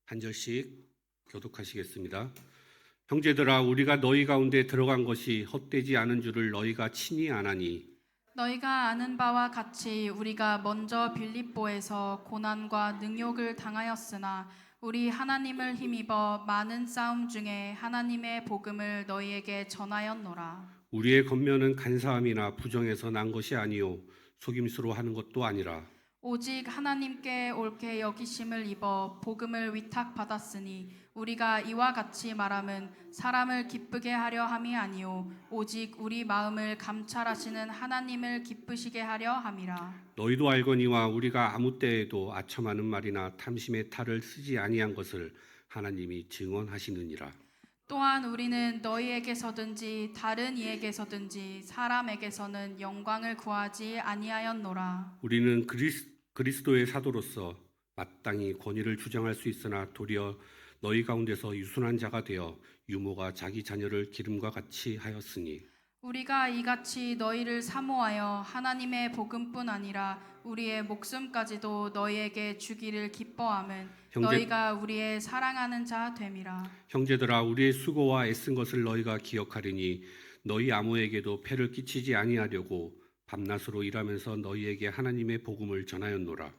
한 절씩 교독하시겠습니다. 형제들아, 우리가 너희 가운데 들어간 것이 헛되지 않은 줄을 너희가 친히 아나니 너희가 아는 바와 같이 우리가 먼저 빌립보에서 고난과 능욕을 당하였으나 우리 하나님을 힘입어 많은 싸움 중에 하나님의 복음을 너희에게 전하였노라. 우리의 겉면은 간사함이나 부정에서 난 것이 아니요 속임수로 하는 것도 아니라 오직 하나님께 옳게 여기심을 입어 복음을 위탁받았으니 우리가 이와 같이 말함은 사람을 기쁘게 하려 함이 아니요 오직 우리 마음을 감찰하시는 하나님을 기쁘시게 하려 함이라. 너희도 알거니와 우리가 아무 때에도 아첨하는 말이나 탐심의 탈을 쓰지 아니한 것을 하나님이 증언하시느니라. 또한 우리는 너희에게서든지 다른 이에게서든지 사람에게서는 영광을 구하지 아니하였노라. 우리는 그리스도의 사도로서 마땅히 권위를 주장할 수 있으나 도리어 너희 가운데서 유순한 자가 되어 유모가 자기 자녀를 기름과 같이 하였으니 우리가 이같이 너희를 사모하여 하나님의 복음뿐 아니라 우리의 목숨까지도 너희에게 주기를 기뻐함은 너희가 우리의 사랑하는 자 됨이라. 형제들아, 우리의 수고와 애쓴 것을 너희가 기억하리니 너희 아무에게도 폐를 끼치지 아니하려고 밤낮으로 일하면서 너희에게 하나님의 복음을 전하였노라.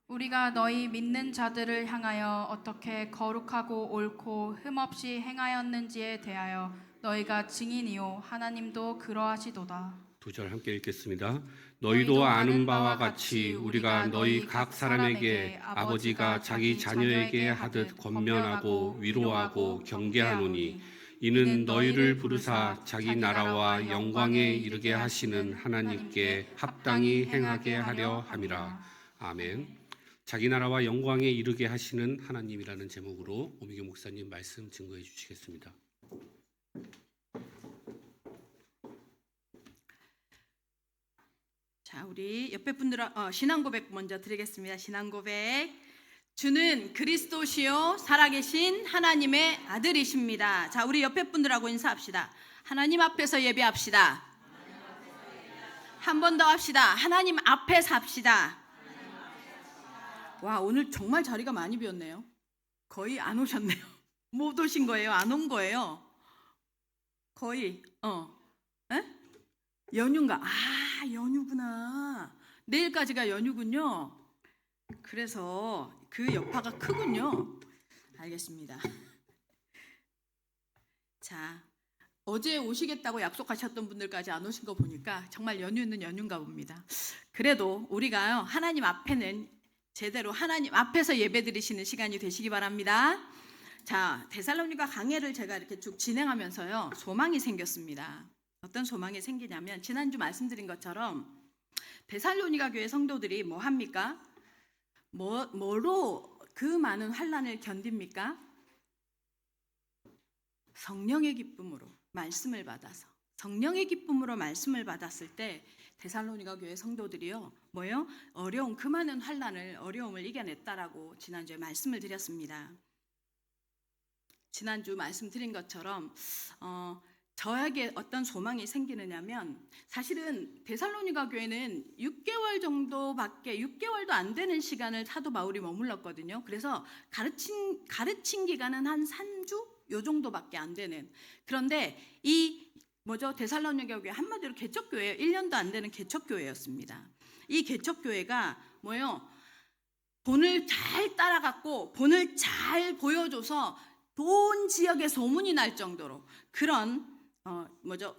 우리가 너희 믿는 자들을 향하여 어떻게 거룩하고 옳고 흠없이 행하였는지에 대하여 너희가 증인이요 하나님도 그러하시도다. 두 절 함께 읽겠습니다. 너희도 아는 바와 같이 우리가 너희 각 사람에게 아버지가 자기 자녀에게 하듯 권면하고 위로하고 경계하노니 이는 너희를 부르사 자기 나라와 영광에 이르게 하시는 하나님께 합당히 행하게 하려 함이라. 아멘. 자기 나라와 영광에 이르게 하시는 하나님이라는 제목으로 오미교 목사님 말씀 증거해 주시겠습니다. 자, 우리 옆에 분들 신앙 고백 먼저 드리겠습니다. 신앙 고백. 주는 그리스도시요 살아계신 하나님의 아들이십니다. 자, 우리 옆에 분들하고 인사합시다. 하나님 앞에서 예배합시다. 한 번 더 합시다. 하나님 앞에서 합시다. 와, 오늘 정말 자리가 많이 비었네요. 거의 안 오셨네요. 못 오신 거예요? 안 온 거예요? 거의 에? 연휴인가? 아, 연휴구나. 내일까지가 연휴군요. 그래서 그 여파가 크군요. 알겠습니다. 자, 어제 오시겠다고 약속하셨던 분들까지 안 오신 거 보니까 정말 연휴는 연휴인가 봅니다. 그래도 우리가요, 하나님 앞에는 제대로 하나님 앞에서 예배 드리시는 시간이 되시기 바랍니다. 자, 데살로니가 강해를 제가 이렇게 쭉 진행하면서요, 소망이 생겼습니다. 어떤 소망이 생기냐면 지난주 말씀드린 것처럼 데살로니가 교회 성도들이 뭐 합니까? 뭐로 그 많은 환난을 견딥니까? 성령의 기쁨으로 말씀을 받아서 성령의 기쁨으로 말씀을 받았을 때 데살로니가 교회 성도들이요 뭐요? 어려운 그 많은 환난을 어려움을 이겨냈다라고 지난주에 말씀을 드렸습니다. 지난주 말씀드린 것처럼 저에게 어떤 소망이 생기느냐면 사실은 데살로니가 교회는 6개월도 안 되는 시간을 사도 바울이 머물렀거든요. 그래서 가르친 기간은 한 3주 요 정도밖에 안 되는. 그런데 데살로니가 교회 한마디로 개척교회예요. 1년도 안 되는 개척교회였습니다. 이 개척교회가 본을 잘 따라갔고 본을 잘 보여줘서 온 지역에 소문이 날 정도로 그런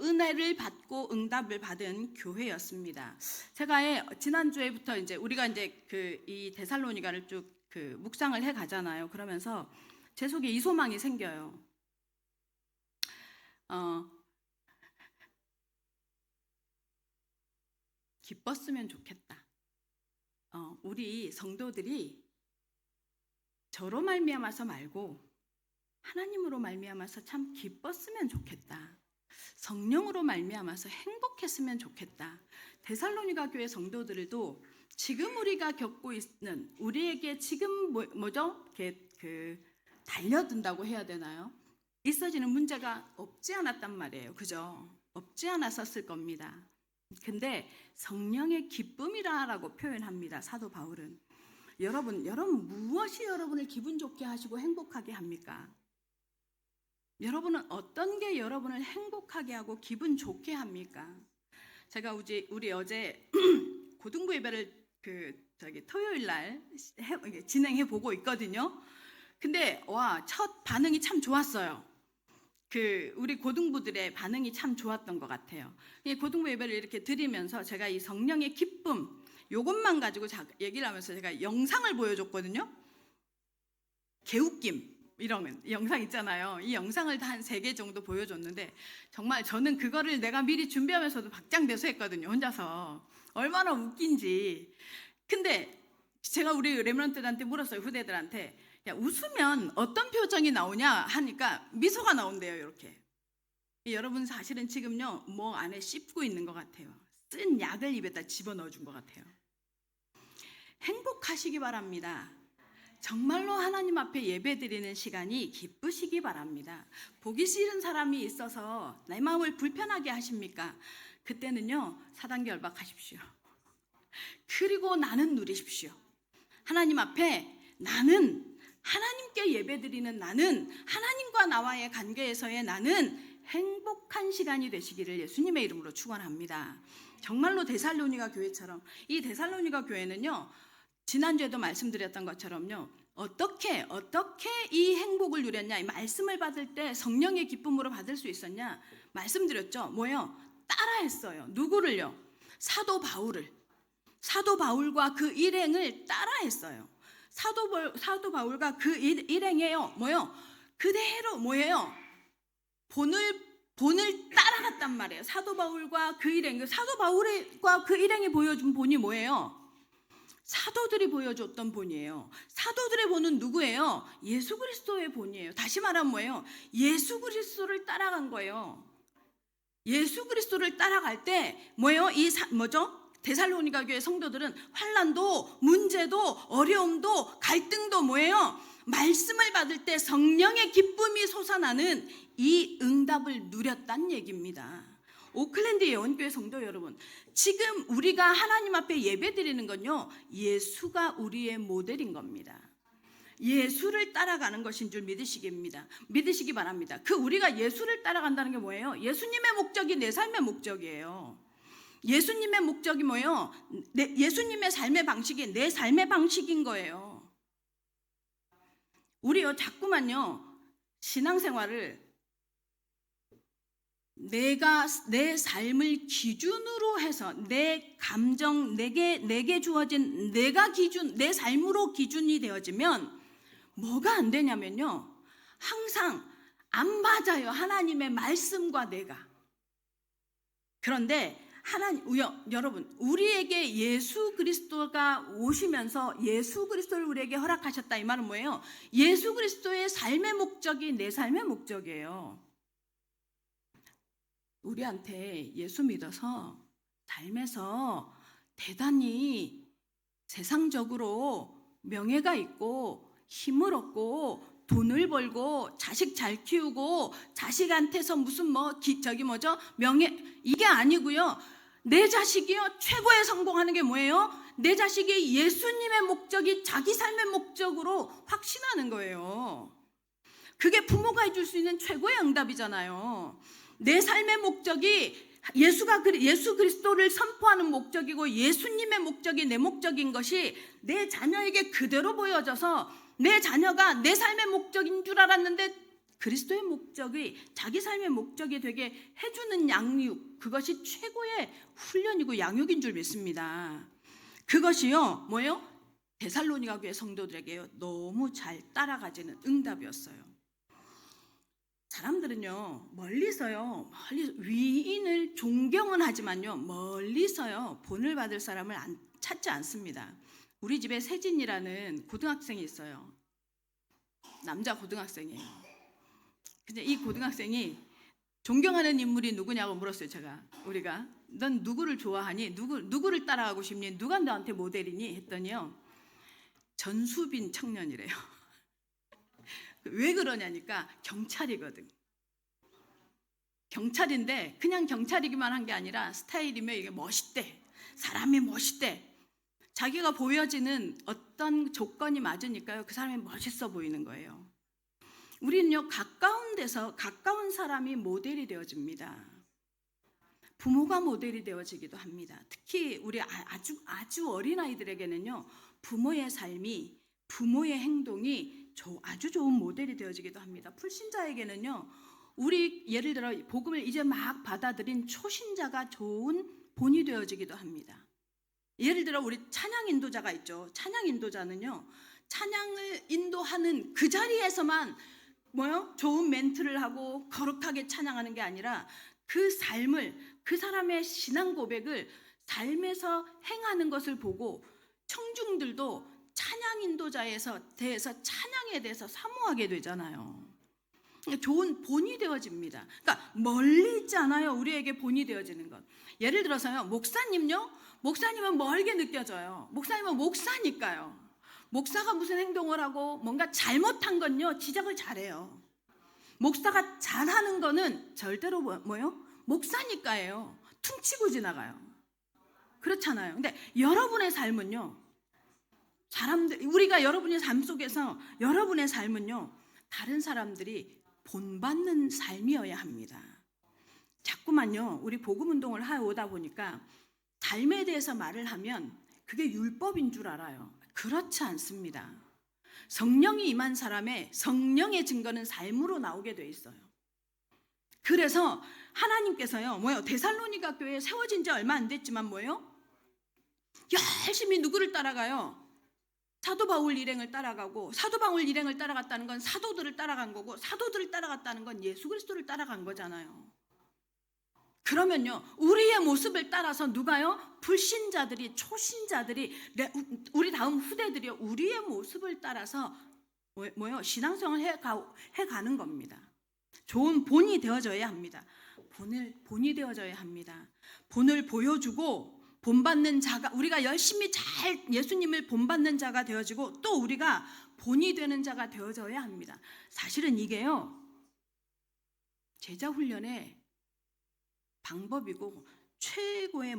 은혜를 받고 응답을 받은 교회였습니다. 제가 지난주에부터 우리가 이 데살로니가를 쭉 묵상을 해 가잖아요. 그러면서 제 속에 이 소망이 생겨요. 기뻤으면 좋겠다. 우리 성도들이 저로 말미암아서 말고 하나님으로 말미암아서 참 기뻤으면 좋겠다. 성령으로 말미암아서 행복했으면 좋겠다. 데살로니가 교회 성도들도 지금 우리가 겪고 있는 우리에게 지금 달려든다고 해야 되나요? 있어지는 문제가 없지 않았단 말이에요. 그죠? 없지 않았었을 겁니다. 근데 성령의 기쁨이라고 표현합니다. 사도 바울은. 여러분 무엇이 여러분을 기분 좋게 하시고 행복하게 합니까? 여러분은 어떤 게 여러분을 행복하게 하고 기분 좋게 합니까? 제가 우리 어제 고등부 예배를 토요일 날 진행해 보고 있거든요. 근데 첫 반응이 참 좋았어요. 우리 고등부들의 반응이 참 좋았던 것 같아요. 이 고등부 예배를 이렇게 드리면서 제가 이 성령의 기쁨 요것만 가지고 얘기를 하면서 제가 영상을 보여줬거든요. 개웃김 이런 영상 있잖아요. 이 영상을 다 한 3개 정도 보여줬는데 정말 저는 그거를 내가 미리 준비하면서도 박장대소했거든요. 혼자서. 얼마나 웃긴지. 근데 제가 우리 렘넌트들한테 물었어요. 후대들한테. 야, 웃으면 어떤 표정이 나오냐 하니까 미소가 나온대요. 이렇게. 여러분 사실은 지금요 뭐 안에 씹고 있는 것 같아요. 쓴 약을 입에다 집어넣어 준 것 같아요. 행복하시기 바랍니다. 정말로 하나님 앞에 예배드리는 시간이 기쁘시기 바랍니다. 보기 싫은 사람이 있어서 내 마음을 불편하게 하십니까? 그때는요 사단계 열박하십시오. 그리고 나는 누리십시오. 하나님 앞에 나는 하나님께 예배드리는 나는 하나님과 나와의 관계에서의 나는 행복한 시간이 되시기를 예수님의 이름으로 축원합니다. 정말로 데살로니가 교회처럼 이 데살로니가 교회는요 지난주에도 말씀드렸던 것처럼요 어떻게 이 행복을 누렸냐, 이 말씀을 받을 때 성령의 기쁨으로 받을 수 있었냐 말씀드렸죠. 뭐요? 따라했어요. 누구를요? 사도 바울과 그 일행을 따라했어요. 사도 바울과 그 일행이에요. 뭐요? 그대로 뭐예요? 본을 따라갔단 말이에요. 사도 바울과 그 일행, 사도 바울과 그 일행이 보여준 본이 뭐예요? 사도들이 보여줬던 본이에요. 사도들의 본은 누구예요? 예수 그리스도의 본이에요. 다시 말하면 뭐예요? 예수 그리스도를 따라간 거예요. 예수 그리스도를 따라갈 때 뭐예요? 뭐죠? 데살로니가 교회 성도들은 환난도 문제도 어려움도 갈등도 뭐예요? 말씀을 받을 때 성령의 기쁨이 솟아나는 이 응답을 누렸단 얘기입니다. 오클랜드 예원교회 성도 여러분, 지금 우리가 하나님 앞에 예배드리는 건요 예수가 우리의 모델인 겁니다. 예수를 따라가는 것인 줄 믿으시기 바랍니다. 우리가 예수를 따라간다는 게 뭐예요? 예수님의 목적이 내 삶의 목적이에요. 예수님의 목적이 뭐예요? 예수님의 삶의 방식이 내 삶의 방식인 거예요. 우리요 자꾸만요 신앙생활을 내가 내 삶을 기준으로 해서 내 감정 내게 주어진 내 삶으로 기준이 되어지면 뭐가 안 되냐면요 항상 안 맞아요. 하나님의 말씀과 내가. 그런데 여러분 우리에게 예수 그리스도가 오시면서 예수 그리스도를 우리에게 허락하셨다 이 말은 뭐예요? 예수 그리스도의 삶의 목적이 내 삶의 목적이에요. 우리한테 예수 믿어서 삶에서 대단히 세상적으로 명예가 있고 힘을 얻고 돈을 벌고 자식 잘 키우고 자식한테서 무슨 명예 이게 아니고요. 내 자식이요 최고의 성공하는 게 뭐예요? 내 자식이 예수님의 목적이 자기 삶의 목적으로 확신하는 거예요. 그게 부모가 해줄 수 있는 최고의 응답이잖아요. 내 삶의 목적이 예수 그리스도를 선포하는 목적이고 예수님의 목적이 내 목적인 것이 내 자녀에게 그대로 보여져서 내 자녀가 내 삶의 목적인 줄 알았는데 그리스도의 목적이 자기 삶의 목적이 되게 해주는 양육, 그것이 최고의 훈련이고 양육인 줄 믿습니다. 그것이요 뭐예요? 데살로니가 교회 성도들에게요 너무 잘 따라가지는 응답이었어요. 사람들은요 멀리서요 위인을 존경은 하지만요 멀리서요 본을 받을 사람을 찾지 않습니다. 우리 집에 세진이라는 고등학생이 있어요. 남자 고등학생이에요. 근데 이 고등학생이 존경하는 인물이 누구냐고 물었어요. 우리가 넌 누구를 좋아하니? 누구를 따라가고 싶니? 누가 너한테 모델이니? 했더니요 전수빈 청년이래요. 왜 그러냐니까 경찰이거든. 경찰인데 그냥 경찰이기만 한 게 아니라 스타일이면 이게 멋있대. 사람이 멋있대. 자기가 보여지는 어떤 조건이 맞으니까요, 그 사람이 멋있어 보이는 거예요. 우리는요, 가까운 데서 가까운 사람이 모델이 되어집니다. 부모가 모델이 되어지기도 합니다. 특히 우리 아주 어린 아이들에게는요, 부모의 삶이, 부모의 행동이 아주 좋은 모델이 되어지기도 합니다. 불신자에게는요, 우리 예를 들어 복음을 이제 막 받아들인 초신자가 좋은 본이 되어지기도 합니다. 예를 들어 우리 찬양 인도자가 있죠. 찬양 인도자는요, 찬양을 인도하는 그 자리에서만 좋은 멘트를 하고 거룩하게 찬양하는 게 아니라 그 삶을, 그 사람의 신앙 고백을 삶에서 행하는 것을 보고 청중들도 찬양 인도자에서 대해서 찬양에 대해서 사모하게 되잖아요. 좋은 본이 되어집니다. 그러니까 멀리 있지 않아요, 우리에게 본이 되어지는 것. 예를 들어서요, 목사님은 멀게 느껴져요. 목사님은 목사니까요. 목사가 무슨 행동을 하고 뭔가 잘못한 건요, 지적을 잘해요. 목사가 잘하는 거는 절대로 목사니까예요. 퉁치고 지나가요. 그렇잖아요. 근데 여러분의 삶은요, 우리가 여러분의 삶 속에서 여러분의 삶은요, 다른 사람들이 본받는 삶이어야 합니다. 자꾸만요, 우리 복음 운동을 하오다 보니까 삶에 대해서 말을 하면 그게 율법인 줄 알아요. 그렇지 않습니다. 성령이 임한 사람의 성령의 증거는 삶으로 나오게 돼 있어요. 그래서 하나님께서요, 데살로니가 교회에 세워진 지 얼마 안 됐지만 열심히 누구를 따라가요? 사도 바울 일행을 따라가고, 사도 바울 일행을 따라갔다는 건 사도들을 따라간 거고, 사도들을 따라갔다는 건 예수 그리스도를 따라간 거잖아요. 그러면요, 우리의 모습을 따라서 누가요? 불신자들이, 초신자들이, 우리 다음 후대들이요, 우리의 모습을 따라서 신앙생활을 해가는 겁니다. 좋은 본이 되어져야 합니다. 본이 되어져야 합니다. 본을 보여주고 본받는 자가, 우리가 열심히 잘 예수님을 본받는 자가 되어지고, 또 우리가 본이 되는 자가 되어져야 합니다. 사실은 이게요, 제자 훈련의 방법이고 최고의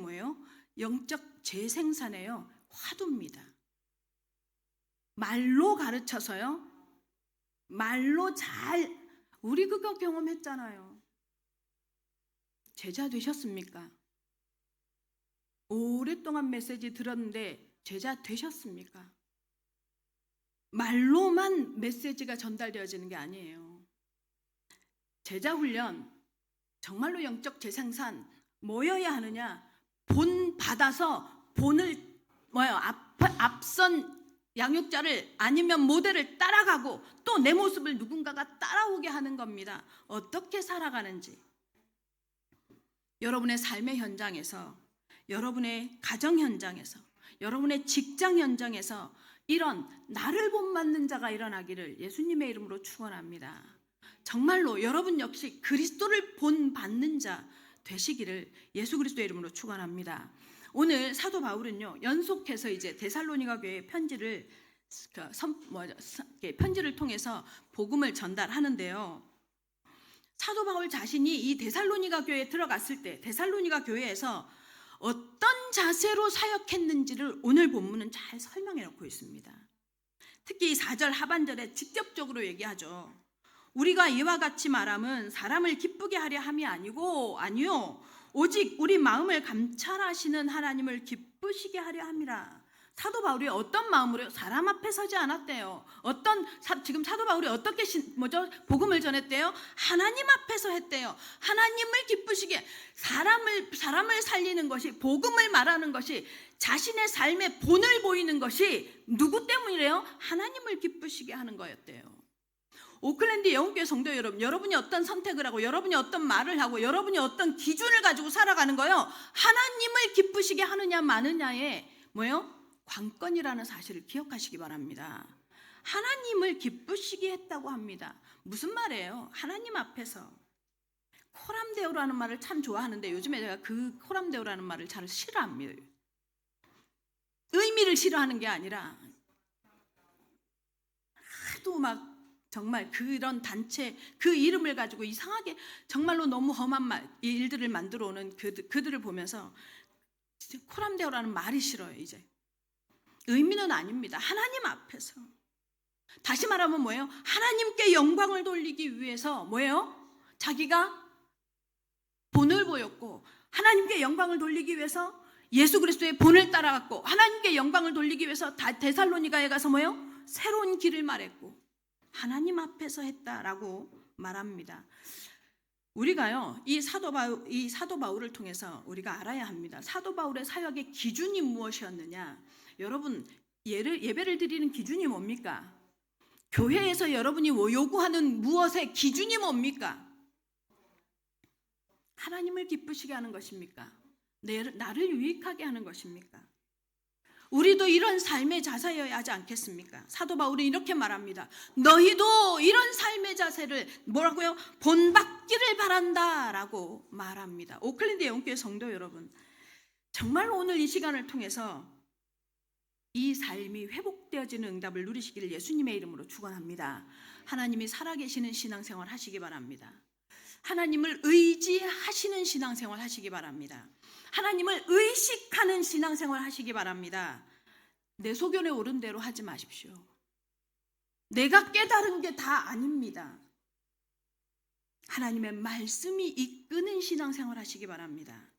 영적 재생산의 화두입니다. 말로 가르쳐서요, 말로 우리 그거 경험했잖아요. 제자 되셨습니까? 오랫동안 메시지 들었는데 제자 되셨습니까? 말로만 메시지가 전달되어지는 게 아니에요. 제자 훈련, 정말로 영적 재생산 뭐여야 하느냐? 본 받아서 본을 앞선 양육자를 아니면 모델을 따라가고, 또 내 모습을 누군가가 따라오게 하는 겁니다. 어떻게 살아가는지. 여러분의 삶의 현장에서, 여러분의 가정 현장에서, 여러분의 직장 현장에서 이런 나를 본받는 자가 일어나기를 예수님의 이름으로 축원합니다. 정말로 여러분 역시 그리스도를 본받는 자 되시기를 예수 그리스도의 이름으로 축원합니다. 오늘 사도 바울은요, 연속해서 이제 데살로니가 교회에 편지를 통해서 복음을 전달하는데요. 사도 바울 자신이 이 데살로니가 교회에 들어갔을 때 데살로니가 교회에서 어떤 자세로 사역했는지를 오늘 본문은 잘 설명해 놓고 있습니다. 특히 이 4절 하반절에 직접적으로 얘기하죠. 우리가 이와 같이 말함은 사람을 기쁘게 하려 함이 아니요 오직 우리 마음을 감찰하시는 하나님을 기쁘시게 하려 함이라. 사도 바울이 어떤 마음으로 사람 앞에 서지 않았대요. 지금 사도 바울이 어떻게 복음을 전했대요? 하나님 앞에서 했대요. 하나님을 기쁘시게, 사람을 살리는 것이, 복음을 말하는 것이, 자신의 삶의 본을 보이는 것이 누구 때문이래요? 하나님을 기쁘시게 하는 거였대요. 오클랜드 영국교회 성도 여러분, 여러분이 어떤 선택을 하고, 여러분이 어떤 말을 하고, 여러분이 어떤 기준을 가지고 살아가는 거요, 하나님을 기쁘시게 하느냐 마느냐의 관건이라는 사실을 기억하시기 바랍니다. 하나님을 기쁘시게 했다고 합니다. 무슨 말이에요? 하나님 앞에서. 코람데오라는 말을 참 좋아하는데 요즘에 제가 그 코람데오라는 말을 잘 싫어합니다. 의미를 싫어하는 게 아니라 하도 정말 그런 단체 그 이름을 가지고 이상하게 정말로 너무 험한 일들을 만들어 오는 그들을 보면서 코람데오라는 말이 싫어요. 이제 의미는 아닙니다. 하나님 앞에서. 다시 말하면 뭐예요? 하나님께 영광을 돌리기 위해서 뭐예요? 자기가 본을 보였고, 하나님께 영광을 돌리기 위해서 예수 그리스도의 본을 따라갔고, 하나님께 영광을 돌리기 위해서 데살로니가에 가서 뭐예요? 새로운 길을 말했고, 하나님 앞에서 했다라고 말합니다. 우리가요, 이 사도 바울을 통해서 우리가 알아야 합니다. 사도 바울의 사역의 기준이 무엇이었느냐? 여러분, 예배를 드리는 기준이 뭡니까? 교회에서 여러분이 요구하는 무엇의 기준이 뭡니까? 하나님을 기쁘시게 하는 것입니까? 나를 유익하게 하는 것입니까? 우리도 이런 삶의 자세여야 하지 않겠습니까? 사도 바울은 이렇게 말합니다. 너희도 이런 삶의 자세를 뭐라고요? 본받기를 바란다라고 말합니다. 오클랜드 영교회 성도 여러분, 정말 오늘 이 시간을 통해서 이 삶이 회복되어지는 응답을 누리시기를 예수님의 이름으로 축원합니다. 하나님이 살아계시는 신앙생활 하시기 바랍니다. 하나님을 의지하시는 신앙생활 하시기 바랍니다. 하나님을 의식하는 신앙생활 하시기 바랍니다. 내 소견에 오른 대로 하지 마십시오. 내가 깨달은 게 다 아닙니다. 하나님의 말씀이 이끄는 신앙생활 하시기 바랍니다.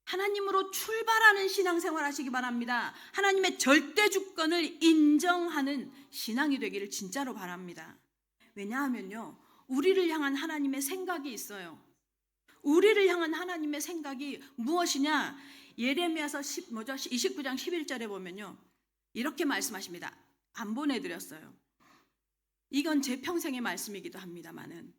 하나님으로 출발하는 신앙생활 하시기 바랍니다. 하나님의 절대 주권을 인정하는 신앙이 되기를 진짜로 바랍니다. 왜냐하면요, 우리를 향한 하나님의 생각이 있어요. 우리를 향한 하나님의 생각이 무엇이냐? 예레미야서 29장 11절에 보면요, 이렇게 말씀하십니다. 안 보내드렸어요. 이건 제 평생의 말씀이기도 합니다마는,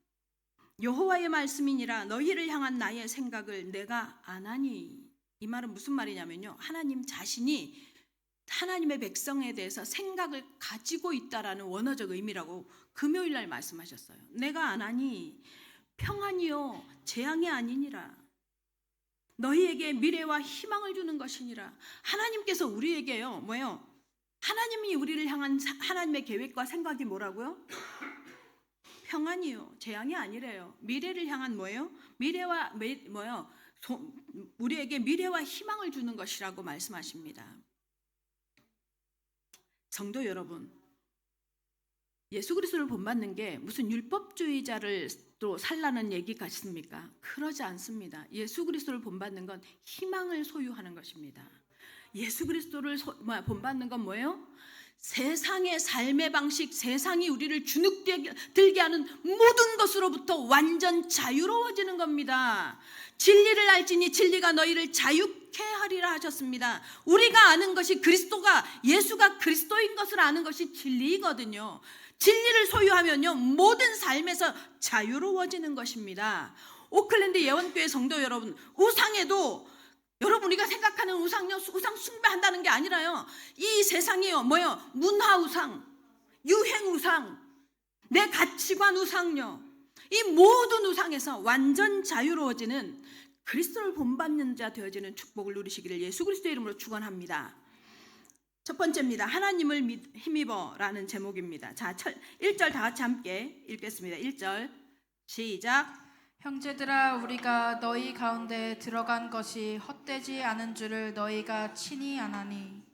여호와의 말씀이니라 너희를 향한 나의 생각을 내가 아나니. 이 말은 무슨 말이냐면요, 하나님 자신이 하나님의 백성에 대해서 생각을 가지고 있다라는 원어적 의미라고 금요일 날 말씀하셨어요. 내가 아나니 평안이요 재앙이 아니니라. 너희에게 미래와 희망을 주는 것이니라. 하나님께서 우리에게요, 뭐예요? 하나님이 우리를 향한 하나님의 계획과 생각이 뭐라고요? 평안이요 재앙이 아니래요. 미래를 향한 뭐예요? 우리에게 미래와 희망을 주는 것이라고 말씀하십니다. 성도 여러분, 예수 그리스도를 본받는 게 무슨 율법주의자를 또 살라는 얘기 같습니까? 그러지 않습니다. 예수 그리스도를 본받는 건 희망을 소유하는 것입니다. 예수 그리스도를 본받는 건 뭐예요? 세상의 삶의 방식, 세상이 우리를 주눅들게 하는 모든 것으로부터 완전 자유로워지는 겁니다. 진리를 알지니 진리가 너희를 자유케 하리라 하셨습니다. 우리가 아는 것이 예수가 그리스도인 것을 아는 것이 진리이거든요. 진리를 소유하면요, 모든 삶에서 자유로워지는 것입니다. 오클랜드 예원교회 성도 여러분, 우상에도 여러분 우리가 생각하는 우상 숭배한다는 게 아니라요, 이 세상이요 뭐요? 문화 우상, 유행 우상, 내 가치관 우상요, 이 모든 우상에서 완전 자유로워지는 그리스도를 본받는 자 되어지는 축복을 누리시기를 예수 그리스도의 이름으로 축원합니다. 첫 번째입니다. 하나님을 힘입어라는 제목입니다. 자, 1절 다 같이 함께 읽겠습니다. 1절 시작. 형제들아, 우리가 너희 가운데 들어간 것이 헛되지 않은 줄을 너희가 친히 아나니.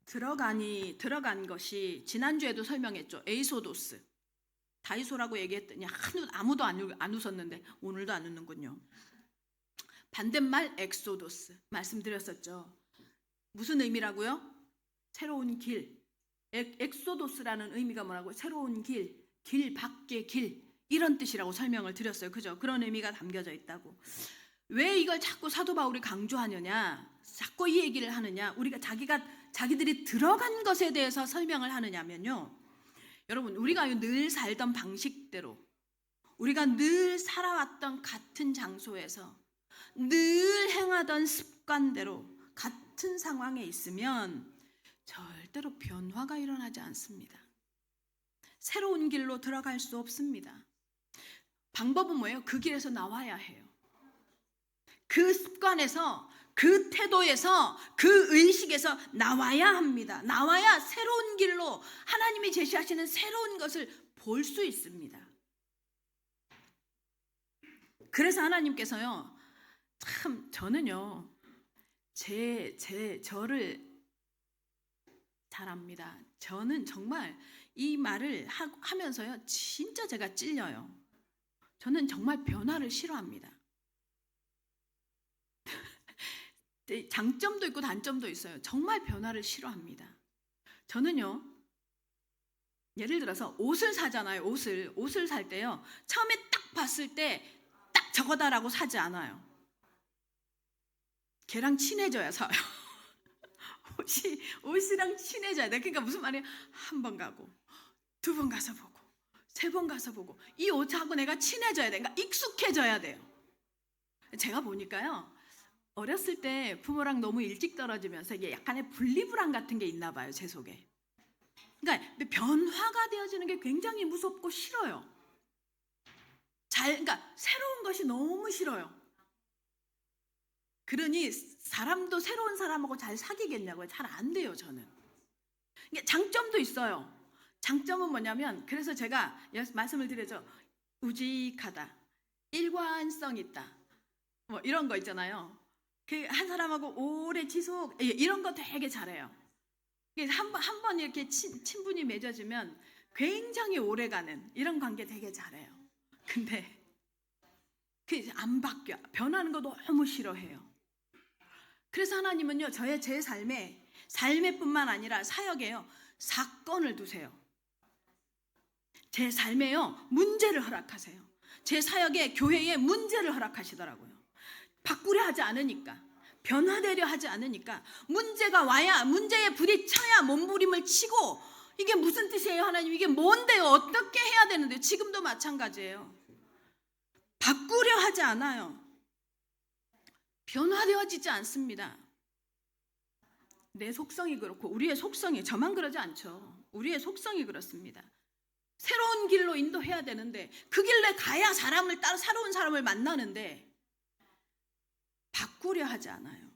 들어간 것이 지난주에도 설명했죠. 에이소도스, 다이소라고 얘기했더니 아무도 안 웃었는데 오늘도 안 웃는군요. 반대말 엑소도스 말씀드렸었죠. 무슨 의미라고요? 새로운 길. 엑소도스라는 의미가 뭐라고요? 새로운 길, 길 밖의 길, 이런 뜻이라고 설명을 드렸어요. 그죠? 그런 의미가 담겨져 있다고. 왜 이걸 자꾸 사도 바울이 강조하느냐, 자꾸 이 얘기를 하느냐, 자기들이 들어간 것에 대해서 설명을 하느냐면요, 여러분 우리가 늘 살던 방식대로, 우리가 늘 살아왔던 같은 장소에서 늘 행하던 습관대로 같은 상황에 있으면 절대로 변화가 일어나지 않습니다. 새로운 길로 들어갈 수 없습니다. 방법은 뭐예요? 그 길에서 나와야 해요. 그 습관에서, 그 태도에서, 그 의식에서 나와야 합니다. 나와야 새로운 길로 하나님이 제시하시는 새로운 것을 볼 수 있습니다. 그래서 하나님께서요, 참 저는요, 저를 잘합니다. 저는 정말 이 말을 하면서요, 진짜 제가 찔려요. 저는 정말 변화를 싫어합니다. 장점도 있고 단점도 있어요. 정말 변화를 싫어합니다. 저는요, 예를 들어서 옷을 사잖아요. 옷을 살 때요, 처음에 딱 봤을 때 딱 저거다라고 사지 않아요. 걔랑 친해져야 사요. 옷이랑 친해져야 돼. 그러니까 무슨 말이에요? 한 번 가고, 두 번 가서 보고, 세 번 가서 보고, 이 옷하고 내가 친해져야 돼. 그러니까 익숙해져야 돼요. 제가 보니까요, 어렸을 때 부모랑 너무 일찍 떨어지면서 이게 약간의 분리불안 같은 게 있나 봐요, 제 속에. 그러니까 변화가 되어지는 게 굉장히 무섭고 싫어요. 그러니까 새로운 것이 너무 싫어요. 그러니 사람도 새로운 사람하고 잘 사귀겠냐고요. 잘 안 돼요, 저는. 이게 장점도 있어요. 장점은 뭐냐면, 그래서 제가 말씀을 드려죠. 우직하다, 일관성 있다, 뭐 이런 거 있잖아요. 그 한 사람하고 오래 지속, 이런 거 되게 잘해요. 한 번 이렇게 친분이 맺어지면 굉장히 오래가는 이런 관계 되게 잘해요. 근데 안 바뀌어. 변하는 거 너무 싫어해요. 그래서 하나님은요, 제 삶에 뿐만 아니라 사역에요, 사건을 두세요. 제 삶에요, 문제를 허락하세요. 제 사역에, 교회에 문제를 허락하시더라고요. 바꾸려 하지 않으니까, 변화되려 하지 않으니까, 문제가 와야, 문제에 부딪혀야 몸부림을 치고, 이게 무슨 뜻이에요, 하나님? 이게 뭔데요? 어떻게 해야 되는데요? 지금도 마찬가지예요. 바꾸려 하지 않아요. 변화되어지지 않습니다. 내 속성이 그렇고, 우리의 속성이, 저만 그러지 않죠. 우리의 속성이 그렇습니다. 새로운 길로 인도해야 되는데, 그 길에 가야 새로운 사람을 만나는데 바꾸려 하지 않아요.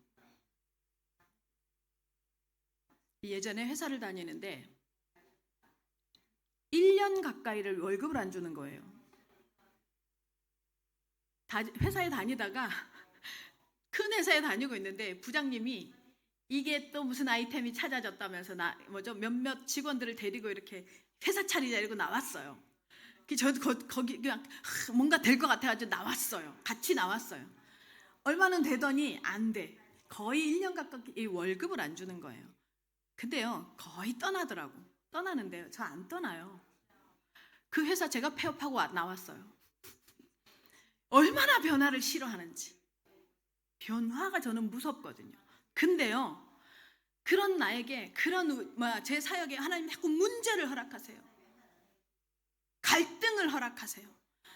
예전에 회사를 다니는데 1년 가까이를 월급을 안 주는 거예요. 회사에 다니다가 큰 회사에 다니고 있는데 부장님이 이게 또 무슨 아이템이 찾아졌다면서 몇몇 직원들을 데리고 이렇게 회사 차리자 이러고 나왔어요. 저도 거기 그냥 뭔가 될 것 같아가지고 나왔어요. 같이 나왔어요. 얼마는 되더니 안 돼. 거의 1년 가까이 월급을 안 주는 거예요. 근데요, 거의 떠나더라고. 떠나는데요, 저 안 떠나요. 그 회사 제가 폐업하고 나왔어요. 얼마나 변화를 싫어하는지. 변화가 저는 무섭거든요. 근데요, 그런 나에게, 제 사역에 하나님 자꾸 문제를 허락하세요. 갈등을 허락하세요.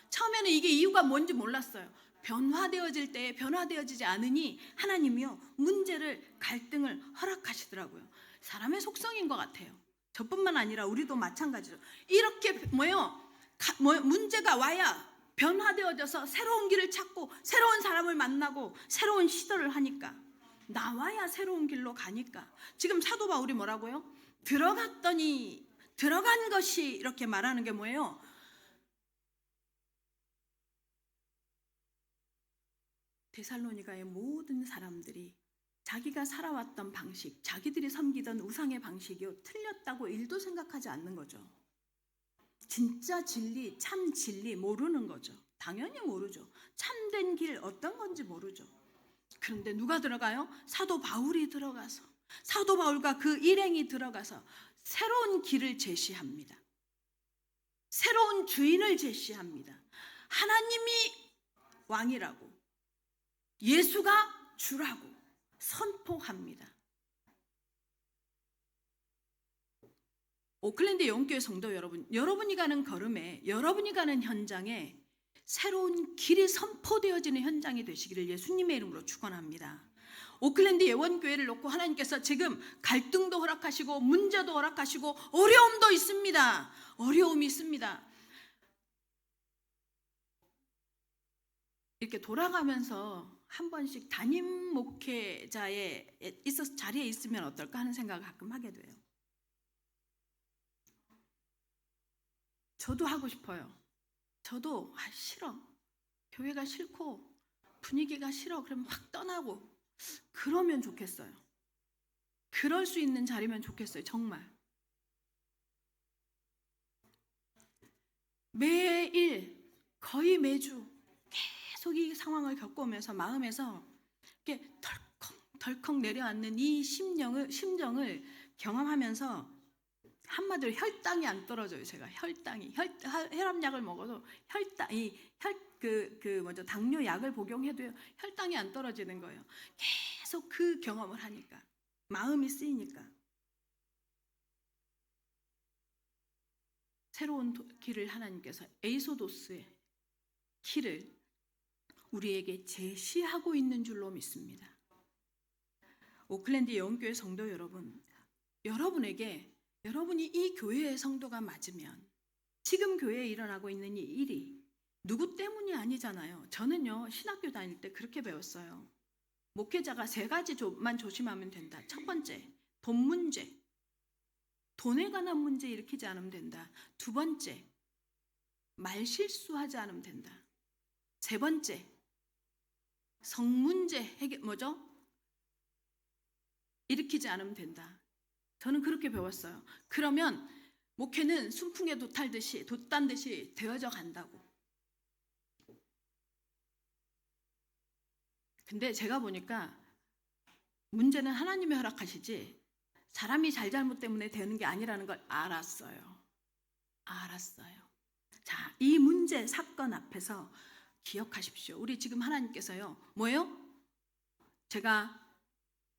처음에는 이게 이유가 뭔지 몰랐어요. 변화되어질 때 변화되어지지 않으니 하나님이요, 갈등을 허락하시더라고요. 사람의 속성인 것 같아요. 저뿐만 아니라 우리도 마찬가지죠. 이렇게 문제가 와야 변화되어져서 새로운 길을 찾고 새로운 사람을 만나고 새로운 시도를 하니까, 나와야 새로운 길로 가니까. 지금 사도 바울이 뭐라고요? 들어간 것이, 이렇게 말하는 게 뭐예요? 데살로니가의 모든 사람들이 자기가 살아왔던 방식, 자기들이 섬기던 우상의 방식이 틀렸다고 일도 생각하지 않는 거죠. 진짜 진리, 참 진리 모르는 거죠. 당연히 모르죠. 참된 길 어떤 건지 모르죠. 그런데 누가 들어가요? 사도 바울이 들어가서, 사도 바울과 그 일행이 들어가서 새로운 길을 제시합니다. 새로운 주인을 제시합니다. 하나님이 왕이라고, 예수가 주라고 선포합니다. 오클랜드 영교회 성도 여러분, 여러분이 가는 걸음에, 여러분이 가는 현장에 새로운 길이 선포되어지는 현장이 되시기를 예수님의 이름으로 축원합니다. 오클랜드 예원교회를 놓고 하나님께서 지금 갈등도 허락하시고 문제도 허락하시고 어려움도 있습니다. 어려움이 있습니다. 이렇게 돌아가면서 한 번씩 담임 목회자에 있어서 자리에 있으면 어떨까 하는 생각을 가끔 하게 돼요. 저도 하고 싶어요. 저도 싫어. 교회가 싫고 분위기가 싫어. 그러면 확 떠나고 그러면 좋겠어요. 그럴 수 있는 자리면 좋겠어요. 정말. 매일 거의 매주 계속 이 상황을 겪어오면서 마음에서 이렇게 덜컥 내려앉는 이 심정을 경험하면서 한마디로 혈당이 안 떨어져요. 제가 혈압약을 먹어도 당뇨 약을 복용해도요 혈당이 안 떨어지는 거예요. 계속 그 경험을 하니까 마음이 쓰이니까. 새로운 길을 하나님께서 에이소도스의 길을 우리에게 제시하고 있는 줄로 믿습니다. 오클랜드 예언교회 성도 여러분, 여러분이 이 교회의 성도가 맞으면 지금 교회에 일어나고 있는 이 일이 누구 때문이 아니잖아요. 저는요 신학교 다닐 때 그렇게 배웠어요. 목회자가 3가지만 조심하면 된다. 첫 번째, 돈 문제. 돈에 관한 문제 일으키지 않으면 된다. 2번째, 말실수하지 않으면 된다. 3번째, 성문제 일으키지 않으면 된다. 저는 그렇게 배웠어요. 그러면 목회는 순풍에 돛단 듯이 되어져 간다고. 근데 제가 보니까 문제는 하나님이 허락하시지 사람이 잘잘못 때문에 되는 게 아니라는 걸 알았어요. 자, 이 문제 사건 앞에서 기억하십시오. 우리 지금 하나님께서요 뭐예요? 제가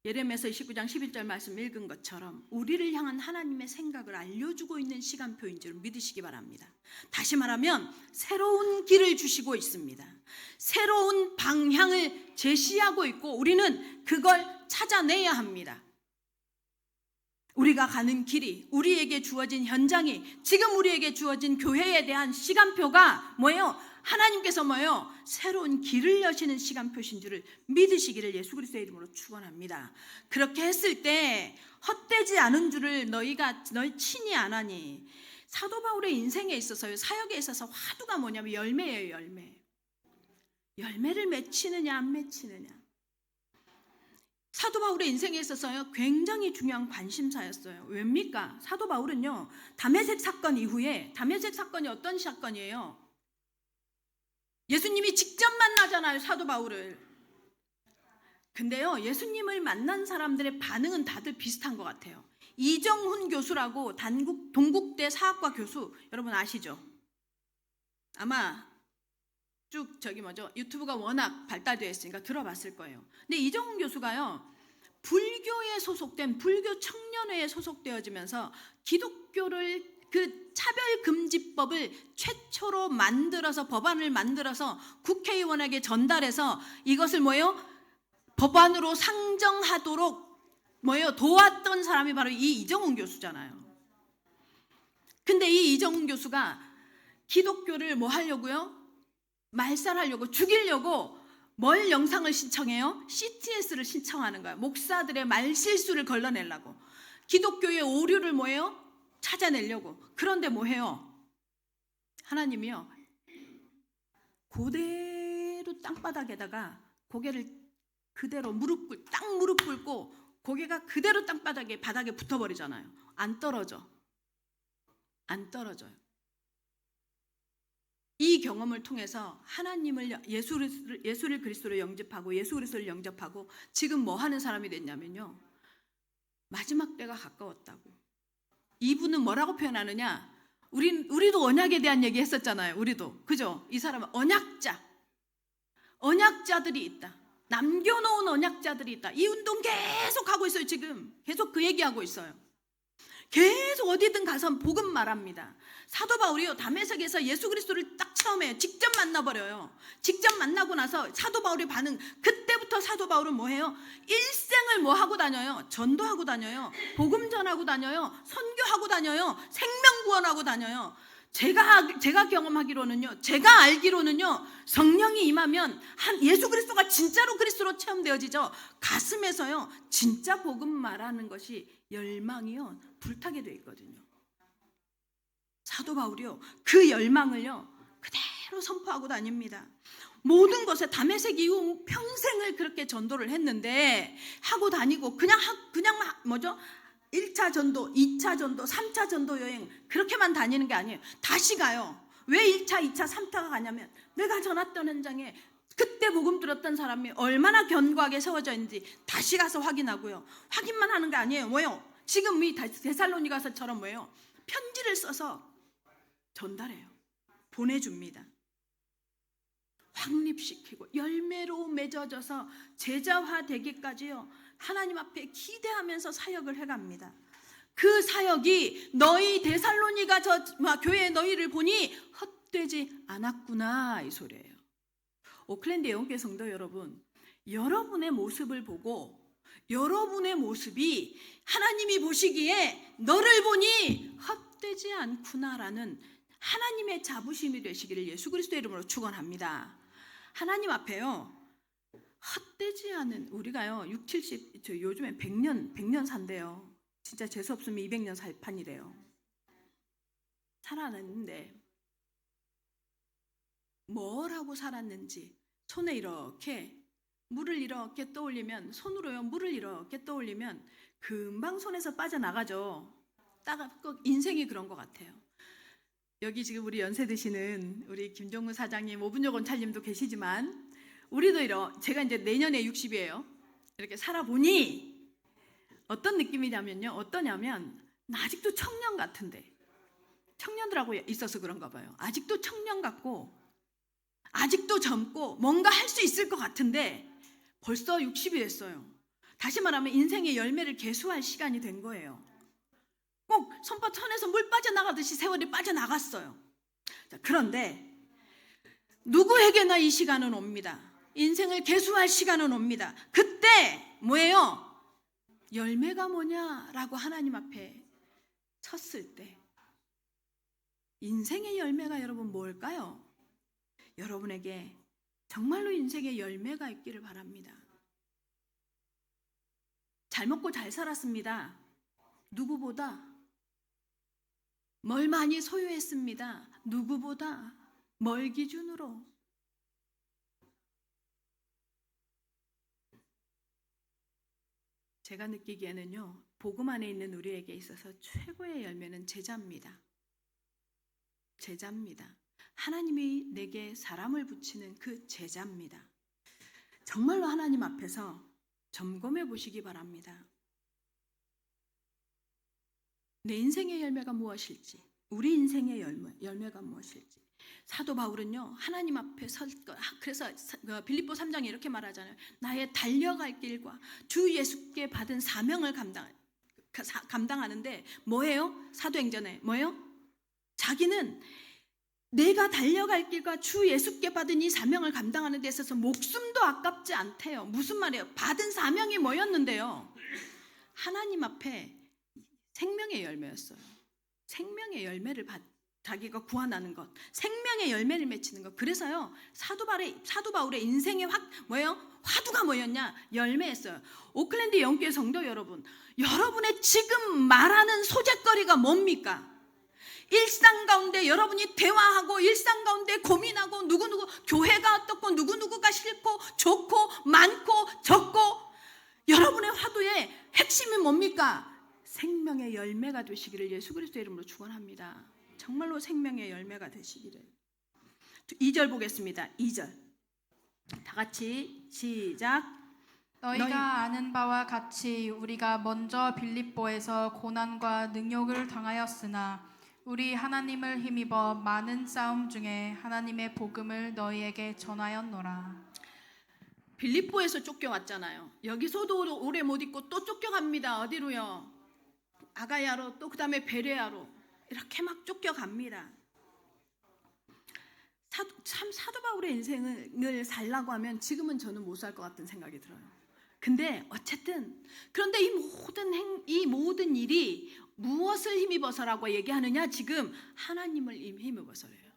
예레미야서 29장 11절 말씀 읽은 것처럼 우리를 향한 하나님의 생각을 알려주고 있는 시간표인 줄 믿으시기 바랍니다. 다시 말하면 새로운 길을 주시고 있습니다. 새로운 방향을 제시하고 있고 우리는 그걸 찾아내야 합니다. 우리가 가는 길이, 우리에게 주어진 현장이, 지금 우리에게 주어진 교회에 대한 시간표가 뭐예요? 하나님께서 뭐예요? 새로운 길을 여시는 시간표신 줄을 믿으시기를 예수 그리스도의 이름으로 축원합니다. 그렇게 했을 때 헛되지 않은 줄을 너희 친히 아나니. 사도 바울의 인생에 있어서요, 사역에 있어서 화두가 뭐냐면 열매예요. 열매를 맺히느냐 안 맺히느냐. 사도 바울의 인생에 있어서요 굉장히 중요한 관심사였어요. 왜입니까? 사도 바울은요 다메섹 사건 이후에, 다메섹 사건이 어떤 사건이에요? 예수님이 직접 만나잖아요, 사도 바울을. 근데요 예수님을 만난 사람들의 반응은 다들 비슷한 것 같아요. 이정훈 교수라고 동국대 사학과 교수, 여러분 아시죠? 아마 쭉 유튜브가 워낙 발달되어 있으니까 들어봤을 거예요. 근데 이정훈 교수가요 불교에 소속된 불교 청년회에 소속되어지면서 기독교를 그 차별금지법을 최초로 만들어서, 법안을 만들어서 국회의원에게 전달해서 이것을 법안으로 상정하도록 도왔던 사람이 바로 이 이정훈 교수잖아요. 근데 이 이정훈 교수가 기독교를 하려고요? 말살하려고, 죽이려고 뭘 영상을 신청해요? CTS를 신청하는 거예요. 목사들의 말실수를 걸러내려고. 기독교의 오류를 찾아내려고. 그런데 뭐해요? 하나님이요 그대로 땅바닥에다가 고개를 그대로 무릎 꿇고 고개가 그대로 바닥에 붙어버리잖아요. 안 떨어져요. 이 경험을 통해서 하나님을, 예수를 그리스도로 영접하고 예수 그리스도를 영접하고 지금 뭐 하는 사람이 됐냐면요 마지막 때가 가까웠다고. 이분은 뭐라고 표현하느냐, 우리도 언약에 대한 얘기 했었잖아요. 우리도, 그죠? 이 사람은 언약자들이 있다. 남겨놓은 언약자들이 있다. 이 운동 계속 하고 있어요. 지금 계속 그 얘기하고 있어요. 계속 어디든 가서 복음 말합니다. 사도 바울이요 다메섹에서 예수 그리스도를 딱 처음에 직접 만나버려요. 직접 만나고 나서 사도 바울의 반응, 그때부터 사도 바울은 뭐해요? 일생을 하고 다녀요? 전도하고 다녀요. 복음 전하고 다녀요. 선교하고 다녀요. 생명 구원하고 다녀요. 제가 경험하기로는요, 제가 알기로는요, 성령이 임하면 예수 그리스도가 진짜로 그리스도로 체험되어지죠. 가슴에서요 진짜 복음 말하는 것이 열망이요 불타게 되어 있거든요. 사도 바울이요 그 열망을요 그대로 선포하고 다닙니다. 모든 것에 다메섹 이후 평생을 그렇게 전도를 했는데 하고 다니고 그냥 뭐죠? 1차 전도, 2차 전도, 3차 전도 여행 그렇게만 다니는 게 아니에요. 다시 가요. 왜 1차, 2차, 3차가 가냐면 내가 전했던 현장에 그때 복음 들었던 사람이 얼마나 견고하게 세워져 있는지 다시 가서 확인하고요. 확인만 하는 게 아니에요. 뭐요? 지금 이 데살로니가서처럼 뭐예요? 편지를 써서 전달해요. 보내줍니다. 확립시키고 열매로 맺어져서 제자화 되기까지요. 하나님 앞에 기대하면서 사역을 해갑니다. 그 사역이 너희 데살로니가 교회 너희를 보니 헛되지 않았구나 이 소리예요. 오클랜드 예원교회 성도 여러분, 여러분의 모습을 보고 여러분의 모습이 하나님이 보시기에 너를 보니 헛되지 않구나라는 하나님의 자부심이 되시기를 예수 그리스도의 이름으로 축원합니다. 하나님 앞에요. 헛되지 않은 우리가요 6, 70, 저 요즘엔 100년 산대요. 진짜 재수 없으면 200년 살 판이래요. 살아났는데 뭘 하고 살았는지 손에 이렇게 물을 이렇게 떠올리면 손으로요 물을 이렇게 떠올리면 금방 손에서 빠져나가죠. 인생이 그런 것 같아요. 여기 지금 우리 연세 드시는 우리 김종우 사장님, 오분여 권찰님도 계시지만 우리도 제가 이제 내년에 60이에요. 이렇게 살아보니 어떤 느낌이냐면요. 어떠냐면 나 아직도 청년 같은데 청년들하고 있어서 그런가 봐요. 아직도 청년 같고 아직도 젊고 뭔가 할 수 있을 것 같은데 벌써 60이 됐어요. 다시 말하면 인생의 열매를 계수할 시간이 된 거예요. 꼭 손에서 물 빠져나가듯이 세월이 빠져나갔어요. 자, 그런데 누구에게나 이 시간은 옵니다. 인생을 계수할 시간은 옵니다. 그때 뭐예요? 열매가 뭐냐라고 하나님 앞에 섰을 때 인생의 열매가 여러분 뭘까요? 여러분에게 정말로 인생의 열매가 있기를 바랍니다. 잘 먹고 잘 살았습니다. 누구보다 뭘 많이 소유했습니다. 누구보다 뭘 기준으로? 제가 느끼기에는요, 복음 안에 있는 우리에게 있어서 최고의 열매는 제자입니다. 제자입니다. 하나님이 내게 사람을 붙이는 그 제자입니다. 정말로 하나님 앞에서 점검해 보시기 바랍니다. 내 인생의 열매가 무엇일지, 우리 인생의 열매가 무엇일지. 사도 바울은요, 하나님 앞에 그래서 빌립보 3장에 이렇게 말하잖아요. 나의 달려갈 길과 주 예수께 받은 사명을 감당하는데 뭐예요? 사도행전에 뭐예요? 자기는 내가 달려갈 길과 주 예수께 받은 이 사명을 감당하는 데 있어서 목숨도 아깝지 않대요. 무슨 말이에요? 받은 사명이 뭐였는데요? 하나님 앞에 생명의 열매였어요. 생명의 열매를 자기가 구원하는 것, 생명의 열매를 맺히는 것. 그래서요, 사도 바울의 인생의 화두가 뭐였냐? 열매였어요. 오클랜드 영교회 성도 여러분, 여러분의 지금 말하는 소재거리가 뭡니까? 일상 가운데 여러분이 대화하고 일상 가운데 고민하고 누구누구 교회가 어떻고 누구누구가 싫고 좋고 많고 적고 여러분의 화두의 핵심이 뭡니까? 생명의 열매가 되시기를 예수 그리스도의 이름으로 축원합니다. 정말로 생명의 열매가 되시기를. 2절 보겠습니다. 2절 다 같이 시작. 너희가 아는 바와 같이 우리가 먼저 빌립보에서 고난과 능욕을 당하였으나 우리 하나님을 힘입어 많은 싸움 중에 하나님의 복음을 너희에게 전하였노라. 빌립보에서 쫓겨왔잖아요. 여기서도 오래 못 있고 또 쫓겨갑니다. 어디로요? 아가야로, 또 그 다음에 베레아로 이렇게 막 쫓겨갑니다. 사도 바울의 인생을 살라고 하면 지금은 저는 못 살 것 같은 생각이 들어요. 근데 어쨌든 그런데 이 모든 일이 무엇을 힘입어서라고 얘기하느냐? 지금 하나님을 힘입어서래요.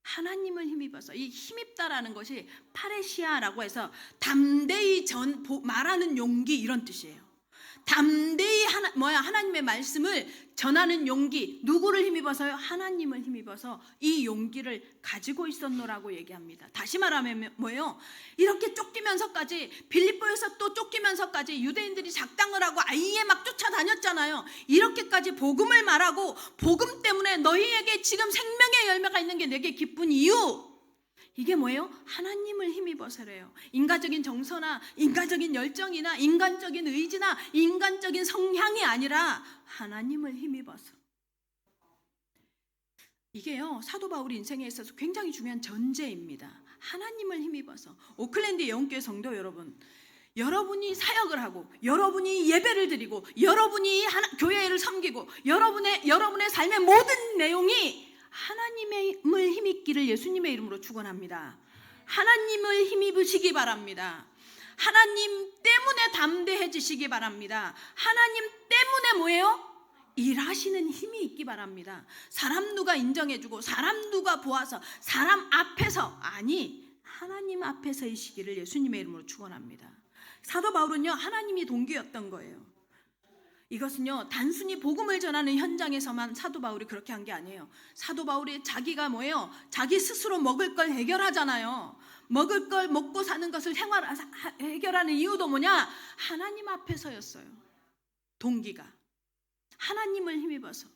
하나님을 힘입어서. 이 힘입다라는 것이 파레시아라고 해서 담대히 말하는 용기 이런 뜻이에요. 담대히 하나님의 말씀을 전하는 용기, 누구를 힘입어서요? 하나님을 힘입어서 이 용기를 가지고 있었노라고 얘기합니다. 다시 말하면 뭐예요? 이렇게 쫓기면서까지, 빌립보에서 또 쫓기면서까지 유대인들이 작당을 하고 아예 막 쫓아다녔잖아요. 이렇게까지 복음을 말하고 복음 때문에 너희에게 지금 생명의 열매가 있는 게 내게 기쁜 이유, 이게 뭐예요? 하나님을 힘입어서래요. 인간적인 정서나 인간적인 열정이나 인간적인 의지나 인간적인 성향이 아니라 하나님을 힘입어서. 이게요, 사도 바울 인생에 있어서 굉장히 중요한 전제입니다. 하나님을 힘입어서. 오클랜드 영교회 성도 여러분, 여러분이 사역을 하고, 여러분이 예배를 드리고, 여러분이 교회를 섬기고, 여러분의 삶의 모든 내용이 하나님을 힘입기를 예수님의 이름으로 축원합니다. 하나님을 힘입으시기 바랍니다. 하나님 때문에 담대해지시기 바랍니다. 하나님 때문에 뭐예요? 일하시는 힘이 있기 바랍니다. 사람 누가 인정해주고, 사람 누가 보아서, 사람 앞에서, 아니 하나님 앞에서이시기를 예수님의 이름으로 축원합니다. 사도 바울은요, 하나님이 동기였던 거예요. 이것은요, 단순히 복음을 전하는 현장에서만 사도 바울이 그렇게 한 게 아니에요. 사도 바울이 자기가 뭐예요? 자기 스스로 먹을 걸 해결하잖아요. 먹을 걸 먹고 사는 것을 해결하는 이유도 뭐냐? 하나님 앞에서였어요. 동기가 하나님을 힘입어서.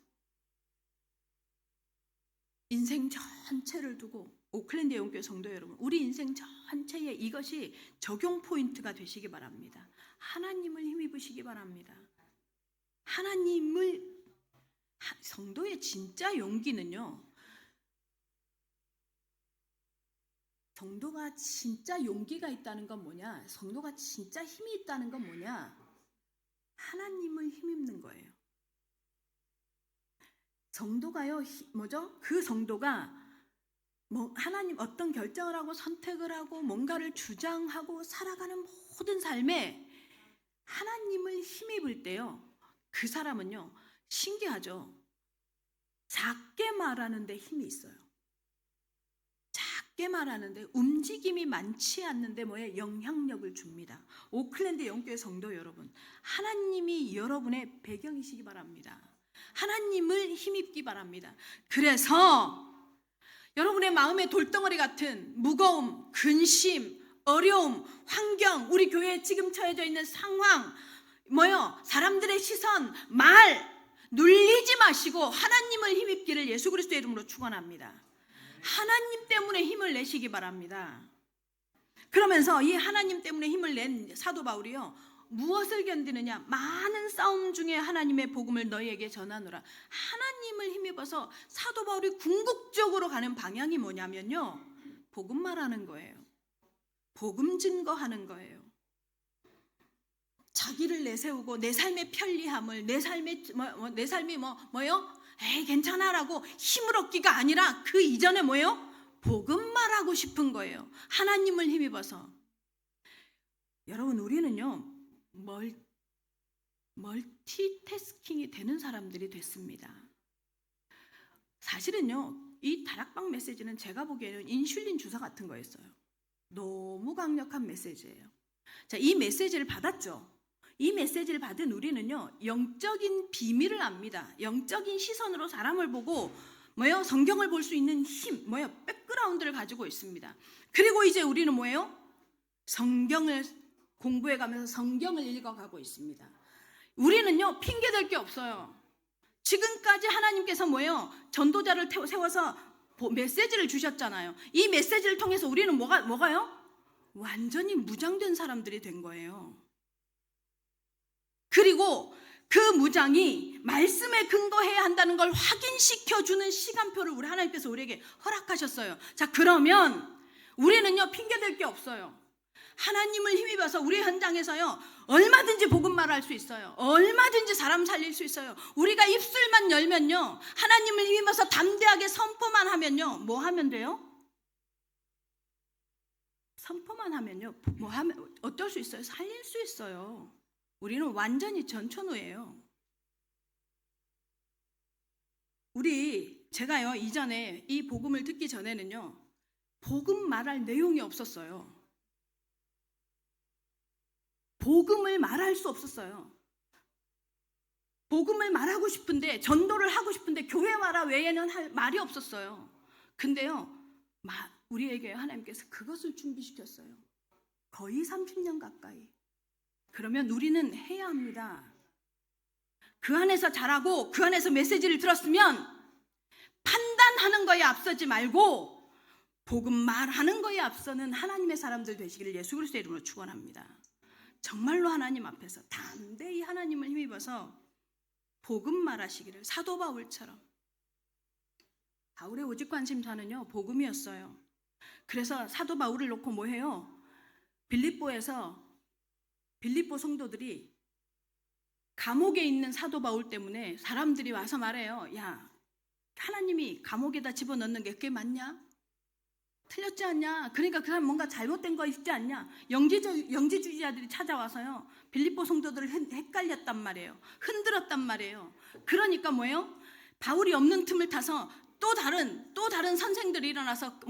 인생 전체를 두고, 오클랜드 영교회 성도 여러분, 우리 인생 전체에 이것이 적용 포인트가 되시기 바랍니다. 하나님을 힘입으시기 바랍니다. 하나님을, 성도의 진짜 용기는요, 성도가 진짜 용기가 있다는 건 뭐냐? 성도가 진짜 힘이 있다는 건 뭐냐? 하나님을 힘입는 거예요. 성도가요, 뭐죠? 그 성도가 하나님 어떤 결정을 하고 선택을 하고 뭔가를 주장하고 살아가는 모든 삶에 하나님을 힘입을 때요, 그 사람은요, 신기하죠? 작게 말하는데 힘이 있어요. 작게 말하는데, 움직임이 많지 않는데 뭐에 영향력을 줍니다. 오클랜드 영교회 성도 여러분, 하나님이 여러분의 배경이시기 바랍니다. 하나님을 힘입기 바랍니다. 그래서 여러분의 마음의 돌덩어리 같은 무거움, 근심, 어려움, 환경, 우리 교회에 지금 처해져 있는 상황, 사람들의 시선, 말 눌리지 마시고 하나님을 힘입기를 예수 그리스도의 이름으로 축원합니다. 하나님 때문에 힘을 내시기 바랍니다. 그러면서 이 하나님 때문에 힘을 낸 사도 바울이요, 무엇을 견디느냐? 많은 싸움 중에 하나님의 복음을 너희에게 전하노라. 하나님을 힘입어서 사도 바울이 궁극적으로 가는 방향이 뭐냐면요, 복음 말하는 거예요. 복음 증거하는 거예요. 자기를 내세우고 내 삶의 편리함을, 내 삶이 에이 괜찮아라고 힘을 얻기가 아니라 그 이전에 복음 말하고 싶은 거예요. 하나님을 힘입어서. 여러분, 우리는요, 멀티태스킹이 되는 사람들이 됐습니다. 사실은요, 이 다락방 메시지는 제가 보기에는 인슐린 주사 같은 거였어요. 너무 강력한 메시지예요. 자, 이 메시지를 받았죠. 이 메시지를 받은 우리는요, 영적인 비밀을 압니다. 영적인 시선으로 사람을 보고 성경을 볼 수 있는 힘, 백그라운드를 가지고 있습니다. 그리고 이제 우리는 성경을 공부해 가면서 성경을 읽어가고 있습니다. 우리는요, 핑계댈 게 없어요. 지금까지 하나님께서 전도자를 세워서 메시지를 주셨잖아요. 이 메시지를 통해서 우리는 뭐가요? 완전히 무장된 사람들이 된 거예요. 그리고 그 무장이 말씀에 근거해야 한다는 걸 확인시켜주는 시간표를 우리 하나님께서 우리에게 허락하셨어요. 자, 그러면 우리는요, 핑계댈 게 없어요. 하나님을 힘입어서 우리 현장에서요, 얼마든지 복음 말할 수 있어요. 얼마든지 사람 살릴 수 있어요. 우리가 입술만 열면요, 하나님을 힘입어서 담대하게 선포만 하면요, 뭐 하면 돼요? 선포만 하면요, 어쩔 수 있어요? 살릴 수 있어요. 우리는 완전히 전천후예요. 제가요, 이전에 이 복음을 듣기 전에는요, 복음 말할 내용이 없었어요. 복음을 말할 수 없었어요. 복음을 말하고 싶은데, 전도를 하고 싶은데 교회 와라 외에는 할 말이 없었어요. 근데요, 우리에게 하나님께서 그것을 준비시켰어요. 거의 30년 가까이. 그러면 우리는 해야 합니다. 그 안에서 자라고 그 안에서 메시지를 들었으면 판단하는 거에 앞서지 말고 복음 말하는 거에 앞서는 하나님의 사람들 되시기를 예수 그리스도의 이름으로 축원합니다. 정말로 하나님 앞에서 담대히 하나님을 힘입어서 복음 말하시기를, 사도 바울처럼. 바울의 오직 관심사는요, 복음이었어요. 그래서 사도 바울을 놓고 뭐 해요? 빌립보 성도들이 감옥에 있는 사도 바울 때문에 사람들이 와서 말해요. 야, 하나님이 감옥에다 집어넣는 게 그게 맞냐? 틀렸지 않냐? 그러니까 그 사람 뭔가 잘못된 거 있지 않냐? 영지주의자들이 찾아와서요, 빌립보 성도들을 헷갈렸단 말이에요. 흔들었단 말이에요. 그러니까 뭐예요? 바울이 없는 틈을 타서 또 다른 선생들이 일어나서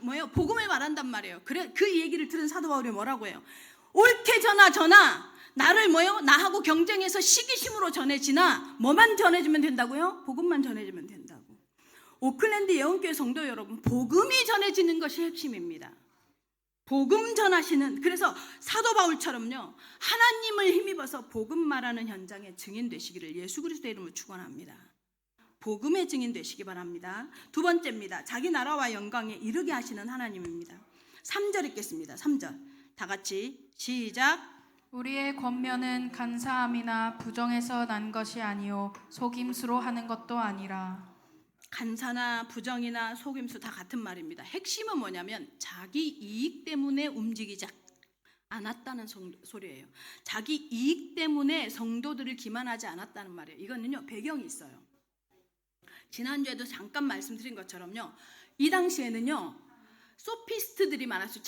뭐예요? 복음을 말한단 말이에요. 그래, 그 얘기를 들은 사도 바울이 뭐라고 해요? 옳게 전하 나를 뭐예요? 나하고 경쟁해서 시기심으로 전해지나 뭐만 전해지면 된다고요? 복음만 전해지면 된다고. 오클랜드 예언교회 성도 여러분, 복음이 전해지는 것이 핵심입니다. 복음 전하시는, 그래서 사도 바울처럼요, 하나님을 힘입어서 복음 말하는 현장에 증인 되시기를 예수 그리스도의 이름으로 축원합니다. 복음의 증인 되시기 바랍니다. 두 번째입니다. 자기 나라와 영광에 이르게 하시는 하나님입니다. 3절 읽겠습니다. 3절 다 같이 시작. 우리의 권면은 간사함이나 부정에서 난 것이 아니요 속임수로 하는 것도 아니라. 간사나 부정이나 속임수 다 같은 말입니다. 핵심은 뭐냐면 자기 이익 때문에 움직이지 않았다는 소리예요. 자기 이익 때문에 성도들을 기만하지 않았다는 말이에요. 이거는요, 배경이 있어요. 지난주에도 잠깐 말씀드린 것처럼요, 이 당시에는요, 소피스트들이 많았어요.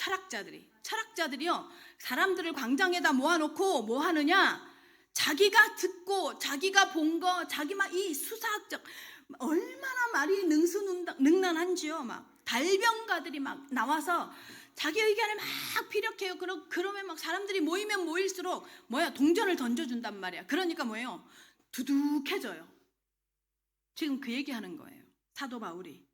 철학자들이요, 사람들을 광장에다 모아놓고 뭐 하느냐, 자기가 듣고 자기가 본 거, 자기 막 이 수사학적, 얼마나 말이 능란한지요. 막 달변가들이 막 나와서 자기 의견을 막 피력해요. 그러면 막 사람들이 모이면 모일수록 동전을 던져준단 말이야. 그러니까 두둑해져요. 지금 그 얘기하는 거예요. 사도 바울이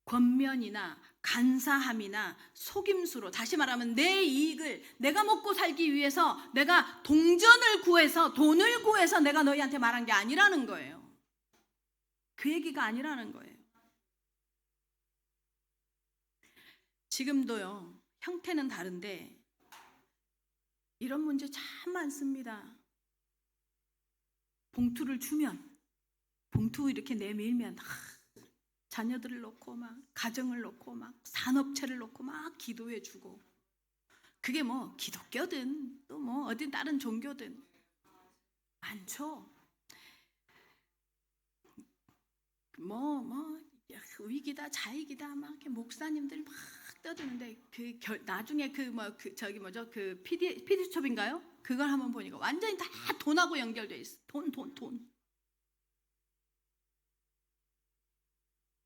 권면이나 간사함이나 속임수로, 다시 말하면 내 이익을, 내가 먹고 살기 위해서 내가 동전을 구해서, 돈을 구해서 내가 너희한테 말한 게 아니라는 거예요. 그 얘기가 아니라는 거예요. 지금도요, 형태는 다른데 이런 문제 참 많습니다. 봉투를 주면, 봉투 이렇게 내밀면 자녀들을 놓고 막, 가정을 놓고 막, 산업체를 놓고 막 기도해 주고, 그게 기독교든 또 어디 다른 종교든 많죠. 위기다 자익이다 막 이렇게 목사님들 막 떠드는데, 나중에 PD수첩인가요? 그걸 한번 보니까 완전히 다 돈하고 연결돼 있어.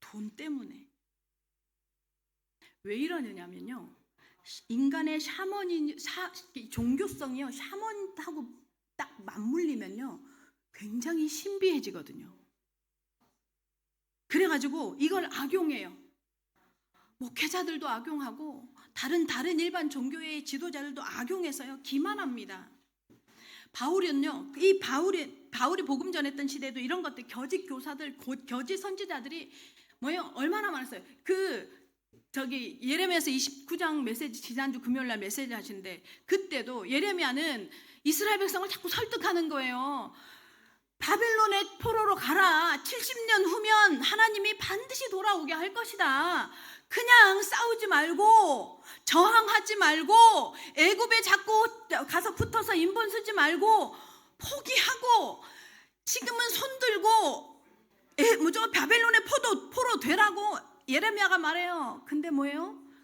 돈 때문에. 왜 이러느냐면요, 인간의 종교성이요, 샤먼하고 딱 맞물리면요 굉장히 신비해지거든요. 그래가지고 이걸 악용해요. 목회자들도 악용하고 다른 일반 종교의 지도자들도 악용해서요 기만합니다. 바울은요, 바울이 복음 전했던 시대에도 이런 것들, 거짓 교사들, 거짓 선지자들이 얼마나 많았어요. 예레미야서 29장 메시지, 지난주 금요일 날 메시지 하시는데, 그때도 예레미야는 이스라엘 백성을 자꾸 설득하는 거예요. 바벨론의 포로로 가라. 70년 후면 하나님이 반드시 돌아오게 할 것이다. 그냥 싸우지 말고, 저항하지 말고, 애굽에 자꾸 가서 붙어서 인본 쓰지 말고, 포기하고, 지금은 손들고 바벨론의 포로 되라고 예레미야가 말해요. 근데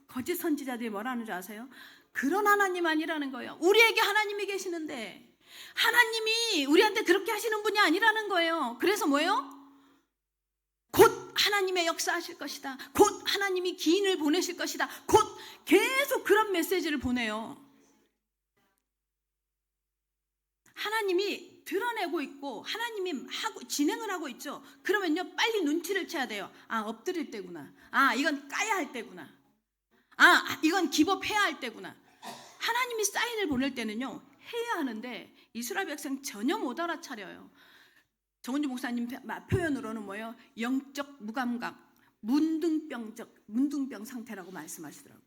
거짓 선지자들이 뭐라는 줄 아세요? 그런 하나님 아니라는 거예요. 우리에게 하나님이 계시는데 하나님이 우리한테 그렇게 하시는 분이 아니라는 거예요. 그래서 곧 하나님의 역사하실 것이다. 곧 하나님이 기인을 보내실 것이다. 곧 계속 그런 메시지를 보내요. 하나님이 드러내고 있고 하나님이 진행을 하고 있죠. 그러면요 빨리 눈치를 채야 돼요. 아, 엎드릴 때구나. 아, 이건 까야 할 때구나. 아, 이건 기법해야 할 때구나. 하나님이 사인을 보낼 때는요 해야 하는데 이스라엘 백성 전혀 못 알아차려요. 정은주 목사님 표현으로는 뭐예요? 영적 무감각, 문둥병 상태라고 말씀하시더라고요.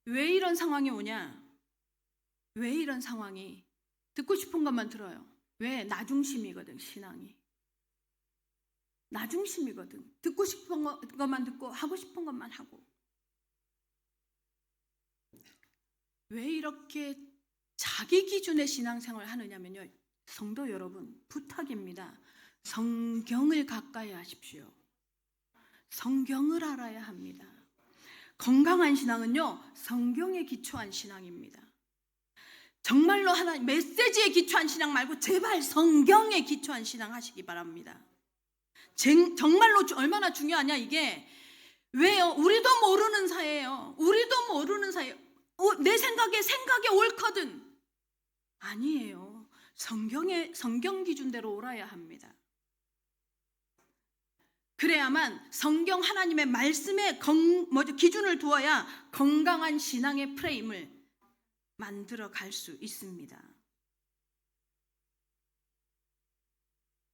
왜 이런 상황이 오냐? 왜 이런 상황이? 듣고 싶은 것만 들어요. 왜? 나중심이거든, 신앙이. 나중심이거든. 듣고 싶은 것만 듣고 하고 싶은 것만 하고. 왜 이렇게 자기 기준의 신앙생활을 하느냐면요. 성도 여러분, 부탁입니다. 성경을 가까이 하십시오. 성경을 알아야 합니다. 건강한 신앙은요, 성경에 기초한 신앙입니다. 정말로 하나님 메시지에 기초한 신앙 말고 제발 성경에 기초한 신앙 하시기 바랍니다. 정말로 얼마나 중요하냐 이게. 왜요? 우리도 모르는 사이예요. 우리도 모르는 사이예요. 내 생각에 옳거든. 아니에요. 성경 기준대로 옳아야 합니다. 그래야만 성경 하나님의 말씀에 기준을 두어야 건강한 신앙의 프레임을 만들어 갈 수 있습니다.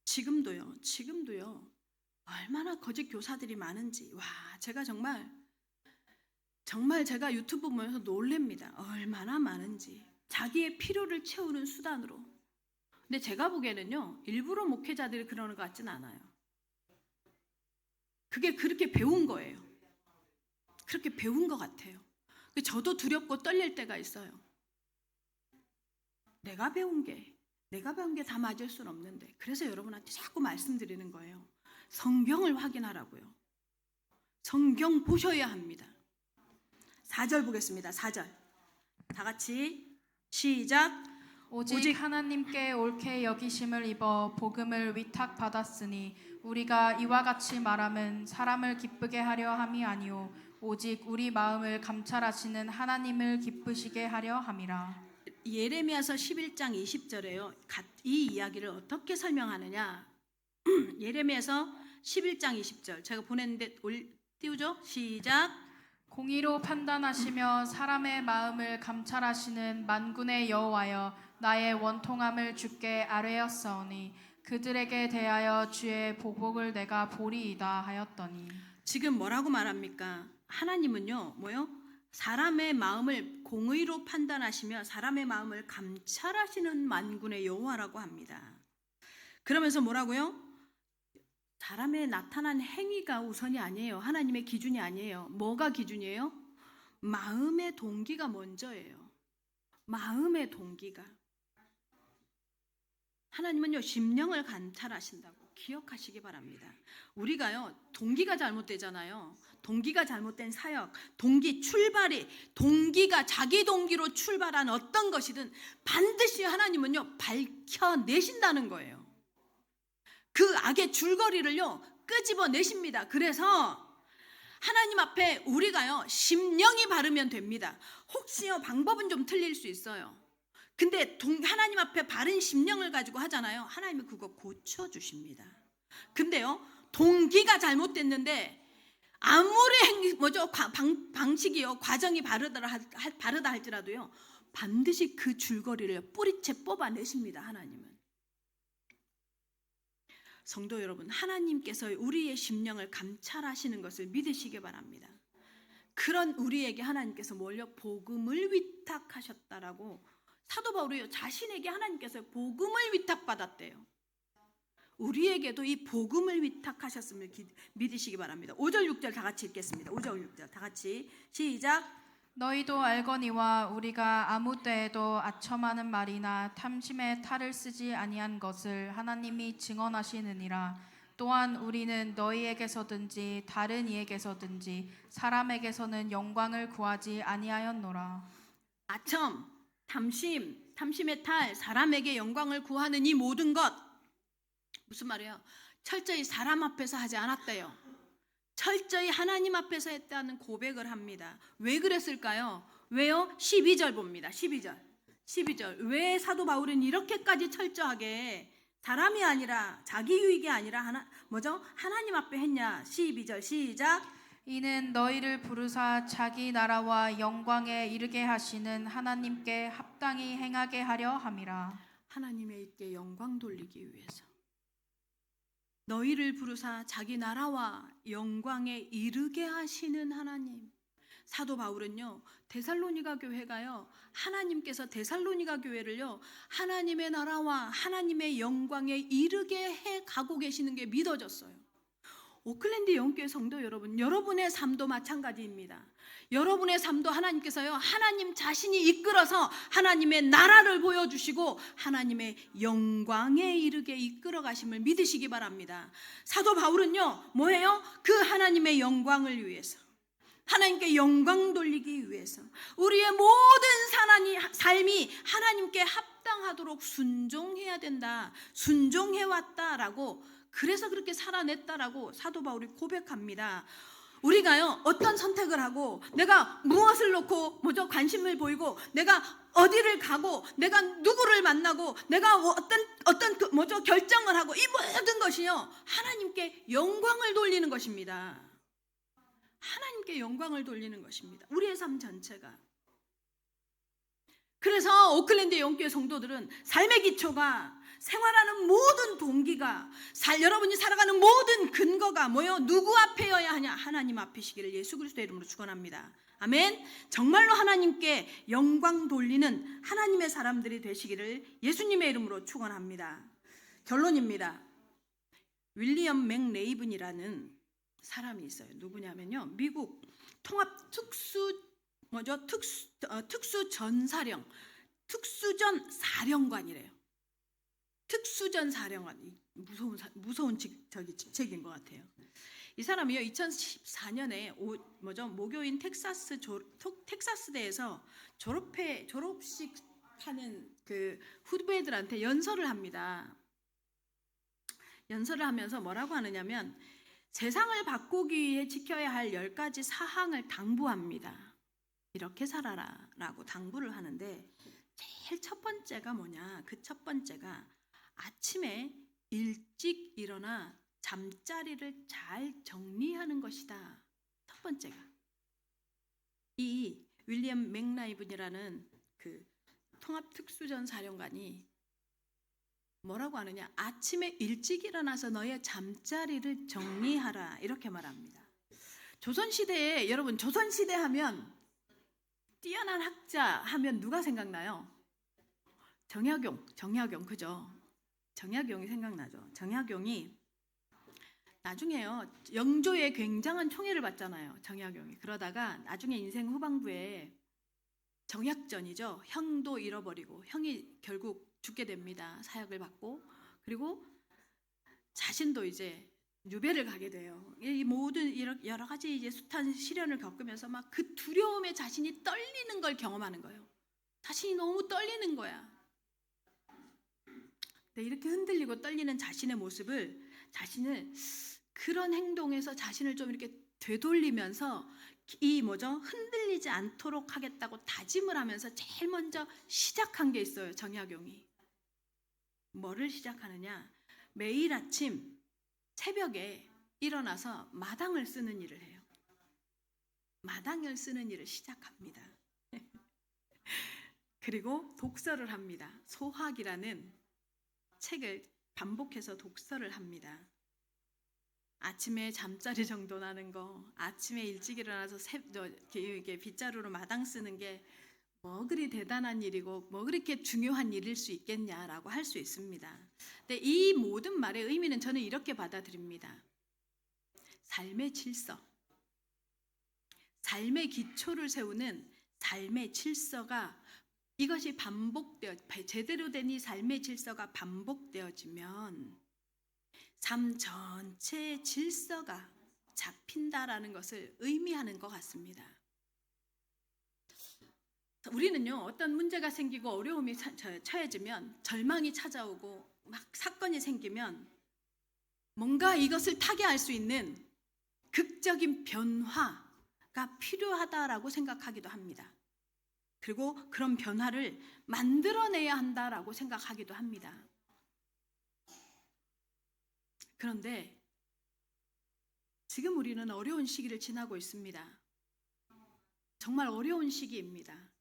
지금도요 얼마나 거짓 교사들이 많은지. 와, 제가 정말 제가 유튜브 보면서 놀랍니다. 얼마나 많은지. 자기의 필요를 채우는 수단으로. 근데 제가 보기에는요 일부러 목회자들이 그러는 것 같진 않아요. 그게 그렇게 배운 거예요. 그렇게 배운 것 같아요. 저도 두렵고 떨릴 때가 있어요. 내가 배운 게 다 맞을 수는 없는데. 그래서 여러분한테 자꾸 말씀드리는 거예요. 성경을 확인하라고요. 성경 보셔야 합니다. 4절 보겠습니다. 4절 다 같이 시작. 오직 하나님께 옳게 여기심을 입어 복음을 위탁받았으니 우리가 이와 같이 말함은 사람을 기쁘게 하려 함이 아니오 오직 우리 마음을 감찰하시는 하나님을 기쁘시게 하려 함이라. 예레미야서 11장 20절에요. 이 이야기를 어떻게 설명하느냐. 예레미야서 11장 20절 제가 보냈는데 띄우죠? 시작. 공의로 판단하시며 사람의 마음을 감찰하시는 만군의 여호와여 나의 원통함을 주께 아뢰었사오니 그들에게 대하여 주의 보복을 내가 보리이다 하였더니. 지금 뭐라고 말합니까? 하나님은요 뭐요? 사람의 마음을 공의로 판단하시며 사람의 마음을 감찰하시는 만군의 여호와라고 합니다. 그러면서 뭐라고요? 사람의 나타난 행위가 우선이 아니에요. 하나님의 기준이 아니에요. 뭐가 기준이에요? 마음의 동기가 먼저예요. 마음의 동기가. 하나님은요 심령을 감찰하신다고 기억하시기 바랍니다. 우리가요 동기가 잘못되잖아요. 동기가 잘못된 사역, 동기가 자기 동기로 출발한 어떤 것이든 반드시 하나님은요 밝혀내신다는 거예요. 그 악의 줄거리를요 끄집어내십니다. 그래서 하나님 앞에 우리가요 심령이 바르면 됩니다. 혹시요 방법은 좀 틀릴 수 있어요. 근데 하나님 앞에 바른 심령을 가지고 하잖아요. 하나님이 그거 고쳐주십니다. 근데요 동기가 잘못됐는데 아무리 방식이요 과정이 바르다 할지라도요 반드시 그 줄거리를 뿌리채 뽑아내십니다. 하나님은. 성도 여러분, 하나님께서 우리의 심령을 감찰하시는 것을 믿으시기 바랍니다. 그런 우리에게 하나님께서 뭘요? 복음을 위탁하셨다라고 사도 바울이요 자신에게 하나님께서 복음을 위탁받았대요. 우리에게도 이 복음을 위탁하셨음을 믿으시기 바랍니다. 5절 6절 다 같이 읽겠습니다. 5절 6절 다 같이 시작. 너희도 알거니와 우리가 아무 때에도 아첨하는 말이나 탐심의 탈을 쓰지 아니한 것을 하나님이 증언하시느니라. 또한 우리는 너희에게서든지 다른 이에게서든지 사람에게서는 영광을 구하지 아니하였노라. 아첨, 탐심의 탈, 사람에게 영광을 구하는 이 모든 것 무슨 말이에요? 철저히 사람 앞에서 하지 않았대요. 철저히 하나님 앞에서 했다는 고백을 합니다. 왜 그랬을까요? 왜요? 12절 봅니다. 12절 12절. 왜 사도 바울은 이렇게까지 철저하게 사람이 아니라 자기 유익이 아니라 하나님 앞에 했냐? 12절 시작. 이는 너희를 부르사 자기 나라와 영광에 이르게 하시는 하나님께 합당히 행하게 하려 함이라. 하나님의 있게 영광 돌리기 위해서. 너희를 부르사 자기 나라와 영광에 이르게 하시는 하나님. 사도 바울은요, 데살로니가 교회가요, 하나님께서 데살로니가 교회를요, 하나님의 나라와 하나님의 영광에 이르게 해 가고 계시는 게 믿어졌어요. 오클랜드 영교회 성도 여러분, 여러분의 삶도 마찬가지입니다. 여러분의 삶도 하나님께서요, 하나님 자신이 이끌어서 하나님의 나라를 보여주시고 하나님의 영광에 이르게 이끌어 가심을 믿으시기 바랍니다. 사도 바울은요, 뭐예요? 그 하나님의 영광을 위해서, 하나님께 영광 돌리기 위해서 우리의 모든 삶이 하나님께 합당하도록 순종해야 된다, 순종해왔다라고, 그래서 그렇게 살아냈다라고 사도 바울이 고백합니다. 우리가요, 어떤 선택을 하고 내가 무엇을 놓고 관심을 보이고 내가 어디를 가고 내가 누구를 만나고 내가 어떤 결정을 하고, 이 모든 것이요, 하나님께 영광을 돌리는 것입니다. 하나님께 영광을 돌리는 것입니다. 우리의 삶 전체가. 그래서 오클랜드 영교회 성도들은 삶의 기초가, 생활하는 모든 동기가, 여러분이 살아가는 모든 근거가 뭐요? 누구 앞에여야 하냐? 하나님 앞이시기를 예수 그리스도의 이름으로 축원합니다. 아멘. 정말로 하나님께 영광 돌리는 하나님의 사람들이 되시기를 예수님의 이름으로 축원합니다. 결론입니다. 윌리엄 맥레이븐이라는 사람이 있어요. 누구냐면요, 미국 통합 특수전 사령관이래요. 특수전 사령관, 무서운 직책인 것 같아요. 이 사람이요, 2014년에 모교인 텍사스대에서 졸업식 하는 그 후배들한테 연설을 합니다. 연설을 하면서 뭐라고 하느냐면, 세상을 바꾸기 위해 지켜야 할 10가지 사항을 당부합니다. 이렇게 살아라 라고 당부를 하는데, 제일 첫 번째가 뭐냐? 그 첫 번째가 아침에 일찍 일어나 잠자리를 잘 정리하는 것이다. 첫 번째가. 이 윌리엄 맥라이븐이라는 그 통합특수전 사령관이 뭐라고 하느냐? 아침에 일찍 일어나서 너의 잠자리를 정리하라, 이렇게 말합니다. 조선시대에, 여러분, 조선시대 하면 뛰어난 학자 하면 누가 생각나요? 정약용, 그죠? 정약용이 생각나죠. 정약용이 나중에요, 영조의 굉장한 총애를 받잖아요, 정약용이. 그러다가 나중에 인생 후반부에 정약전이죠. 형도 잃어버리고 형이 결국 죽게 됩니다. 사약을 받고. 그리고 자신도 이제 유배를 가게 돼요. 이 모든 여러 가지 이제 숱한 시련을 겪으면서 막 그 두려움에 자신이 떨리는 걸 경험하는 거예요. 자신이 너무 떨리는 거야. 근데 이렇게 흔들리고 떨리는 자신의 모습을, 그런 행동에서 자신을 좀 이렇게 되돌리면서 흔들리지 않도록 하겠다고 다짐을 하면서 제일 먼저 시작한 게 있어요, 정약용이. 뭐를 시작하느냐? 매일 아침 새벽에 일어나서 마당을 쓰는 일을 해요. 마당을 쓰는 일을 시작합니다. 그리고 독서를 합니다. 소학이라는 책을 반복해서 독서를 합니다. 아침에 잠자리 정도 나는 거, 아침에 일찍 일어나서 이렇게 빗자루로 마당 쓰는 게 뭐 그리 대단한 일이고 뭐 그렇게 중요한 일일 수 있겠냐라고 할 수 있습니다. 근데 이 모든 말의 의미는 저는 이렇게 받아들입니다. 삶의 질서, 삶의 기초를 세우는 삶의 질서가, 이것이 제대로 된 이 삶의 질서가 반복되어지면 삶 전체의 질서가 잡힌다라는 것을 의미하는 것 같습니다. 우리는요, 어떤 문제가 생기고 어려움이 처해지면, 절망이 찾아오고 막 사건이 생기면 뭔가 이것을 타개할 수 있는 극적인 변화가 필요하다라고 생각하기도 합니다. 그리고 그런 변화를 만들어내야 한다라고 생각하기도 합니다. 그런데 지금 우리는 어려운 시기를 지나고 있습니다. 정말 어려운 시기입니다.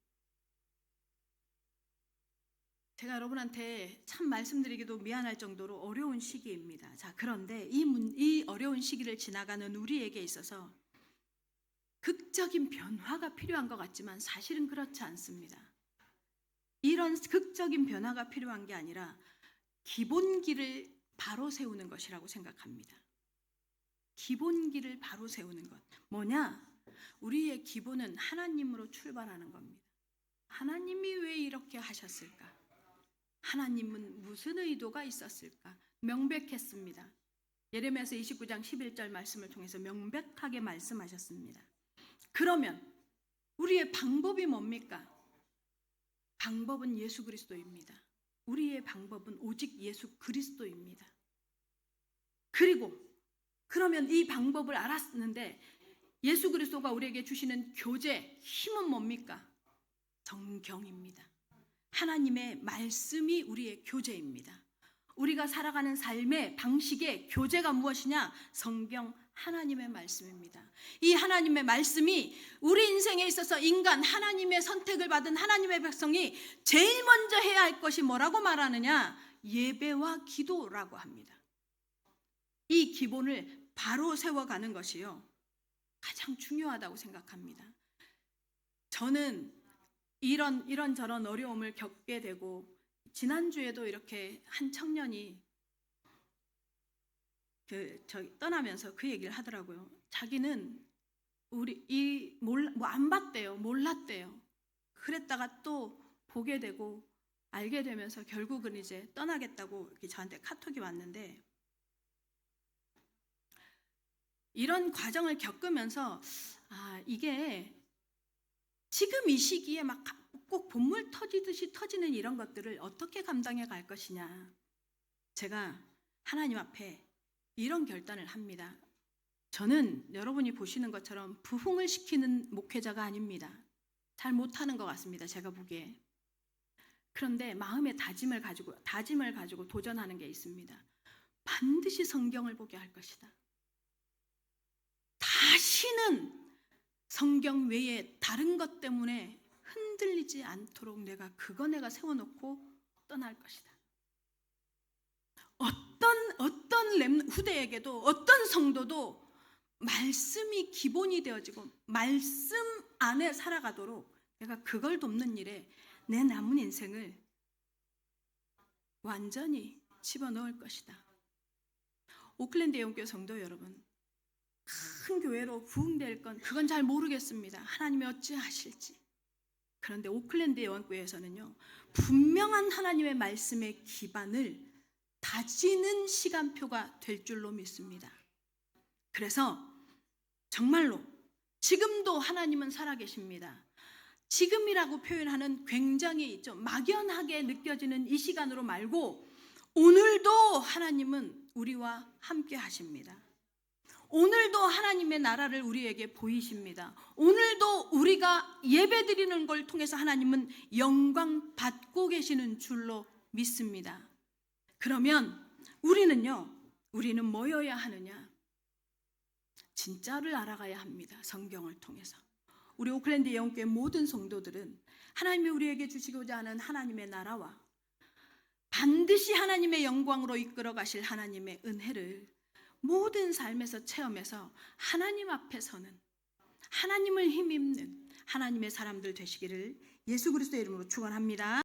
제가 여러분한테 참 말씀드리기도 미안할 정도로 어려운 시기입니다. 자, 그런데 이 어려운 시기를 지나가는 우리에게 있어서 극적인 변화가 필요한 것 같지만 사실은 그렇지 않습니다. 이런 극적인 변화가 필요한 게 아니라 기본기를 바로 세우는 것이라고 생각합니다. 기본기를 바로 세우는 것. 뭐냐? 우리의 기본은 하나님으로 출발하는 겁니다. 하나님이 왜 이렇게 하셨을까? 하나님은 무슨 의도가 있었을까? 명백했습니다. 예레미야서 29장 11절 말씀을 통해서 명백하게 말씀하셨습니다. 그러면 우리의 방법이 뭡니까? 방법은 예수 그리스도입니다. 우리의 방법은 오직 예수 그리스도입니다. 그리고 그러면 이 방법을 알았는데 예수 그리스도가 우리에게 주시는 교제, 힘은 뭡니까? 성경입니다. 하나님의 말씀이 우리의 교제입니다. 우리가 살아가는 삶의 방식의 교제가 무엇이냐? 성경 하나님의 말씀입니다. 이 하나님의 말씀이 우리 인생에 있어서 인간, 하나님의 선택을 받은 하나님의 백성이 제일 먼저 해야 할 것이 뭐라고 말하느냐? 예배와 기도라고 합니다. 이 기본을 바로 세워가는 것이요, 가장 중요하다고 생각합니다. 저는 이런저런 어려움을 겪게 되고, 지난주에도 이렇게 한 청년이 떠나면서 그 얘기를 하더라고요. 자기는 안 봤대요. 몰랐대요. 그랬다가 또 보게 되고 알게 되면서 결국은 이제 떠나겠다고 이렇게 저한테 카톡이 왔는데, 이런 과정을 겪으면서 이게 지금 이 시기에 막 꼭 본물 터지듯이 터지는 이런 것들을 어떻게 감당해 갈 것이냐. 제가 하나님 앞에 이런 결단을 합니다. 저는 여러분이 보시는 것처럼 부흥을 시키는 목회자가 아닙니다. 잘 못하는 것 같습니다. 제가 보기에. 그런데 마음의 다짐을 가지고 도전하는 게 있습니다. 반드시 성경을 보게 할 것이다. 다시는 성경 외에 다른 것 때문에 흔들리지 않도록 내가 세워놓고 떠날 것이다. 어떤 후대에게도, 어떤 성도도 말씀이 기본이 되어지고 말씀 안에 살아가도록 내가 그걸 돕는 일에 내 남은 인생을 완전히 집어넣을 것이다. 오클랜드 예언교회 성도 여러분, 큰 교회로 부흥될 그건 잘 모르겠습니다. 하나님이 어찌 하실지. 그런데 오클랜드 예언교회에서는요, 분명한 하나님의 말씀의 기반을 다지는 시간표가 될 줄로 믿습니다. 그래서 정말로 지금도 하나님은 살아계십니다. 지금이라고 표현하는 굉장히 좀 막연하게 느껴지는 이 시간으로 말고, 오늘도 하나님은 우리와 함께 하십니다. 오늘도 하나님의 나라를 우리에게 보이십니다. 오늘도 우리가 예배드리는 걸 통해서 하나님은 영광 받고 계시는 줄로 믿습니다. 그러면 우리는 뭐여야 하느냐? 진짜를 알아가야 합니다. 성경을 통해서. 우리 오클랜드 예언교회 모든 성도들은 하나님이 우리에게 주시고자 하는 하나님의 나라와 반드시 하나님의 영광으로 이끌어 가실 하나님의 은혜를 모든 삶에서 체험해서 하나님 앞에 서는, 하나님을 힘입는 하나님의 사람들 되시기를 예수 그리스도의 이름으로 축원합니다.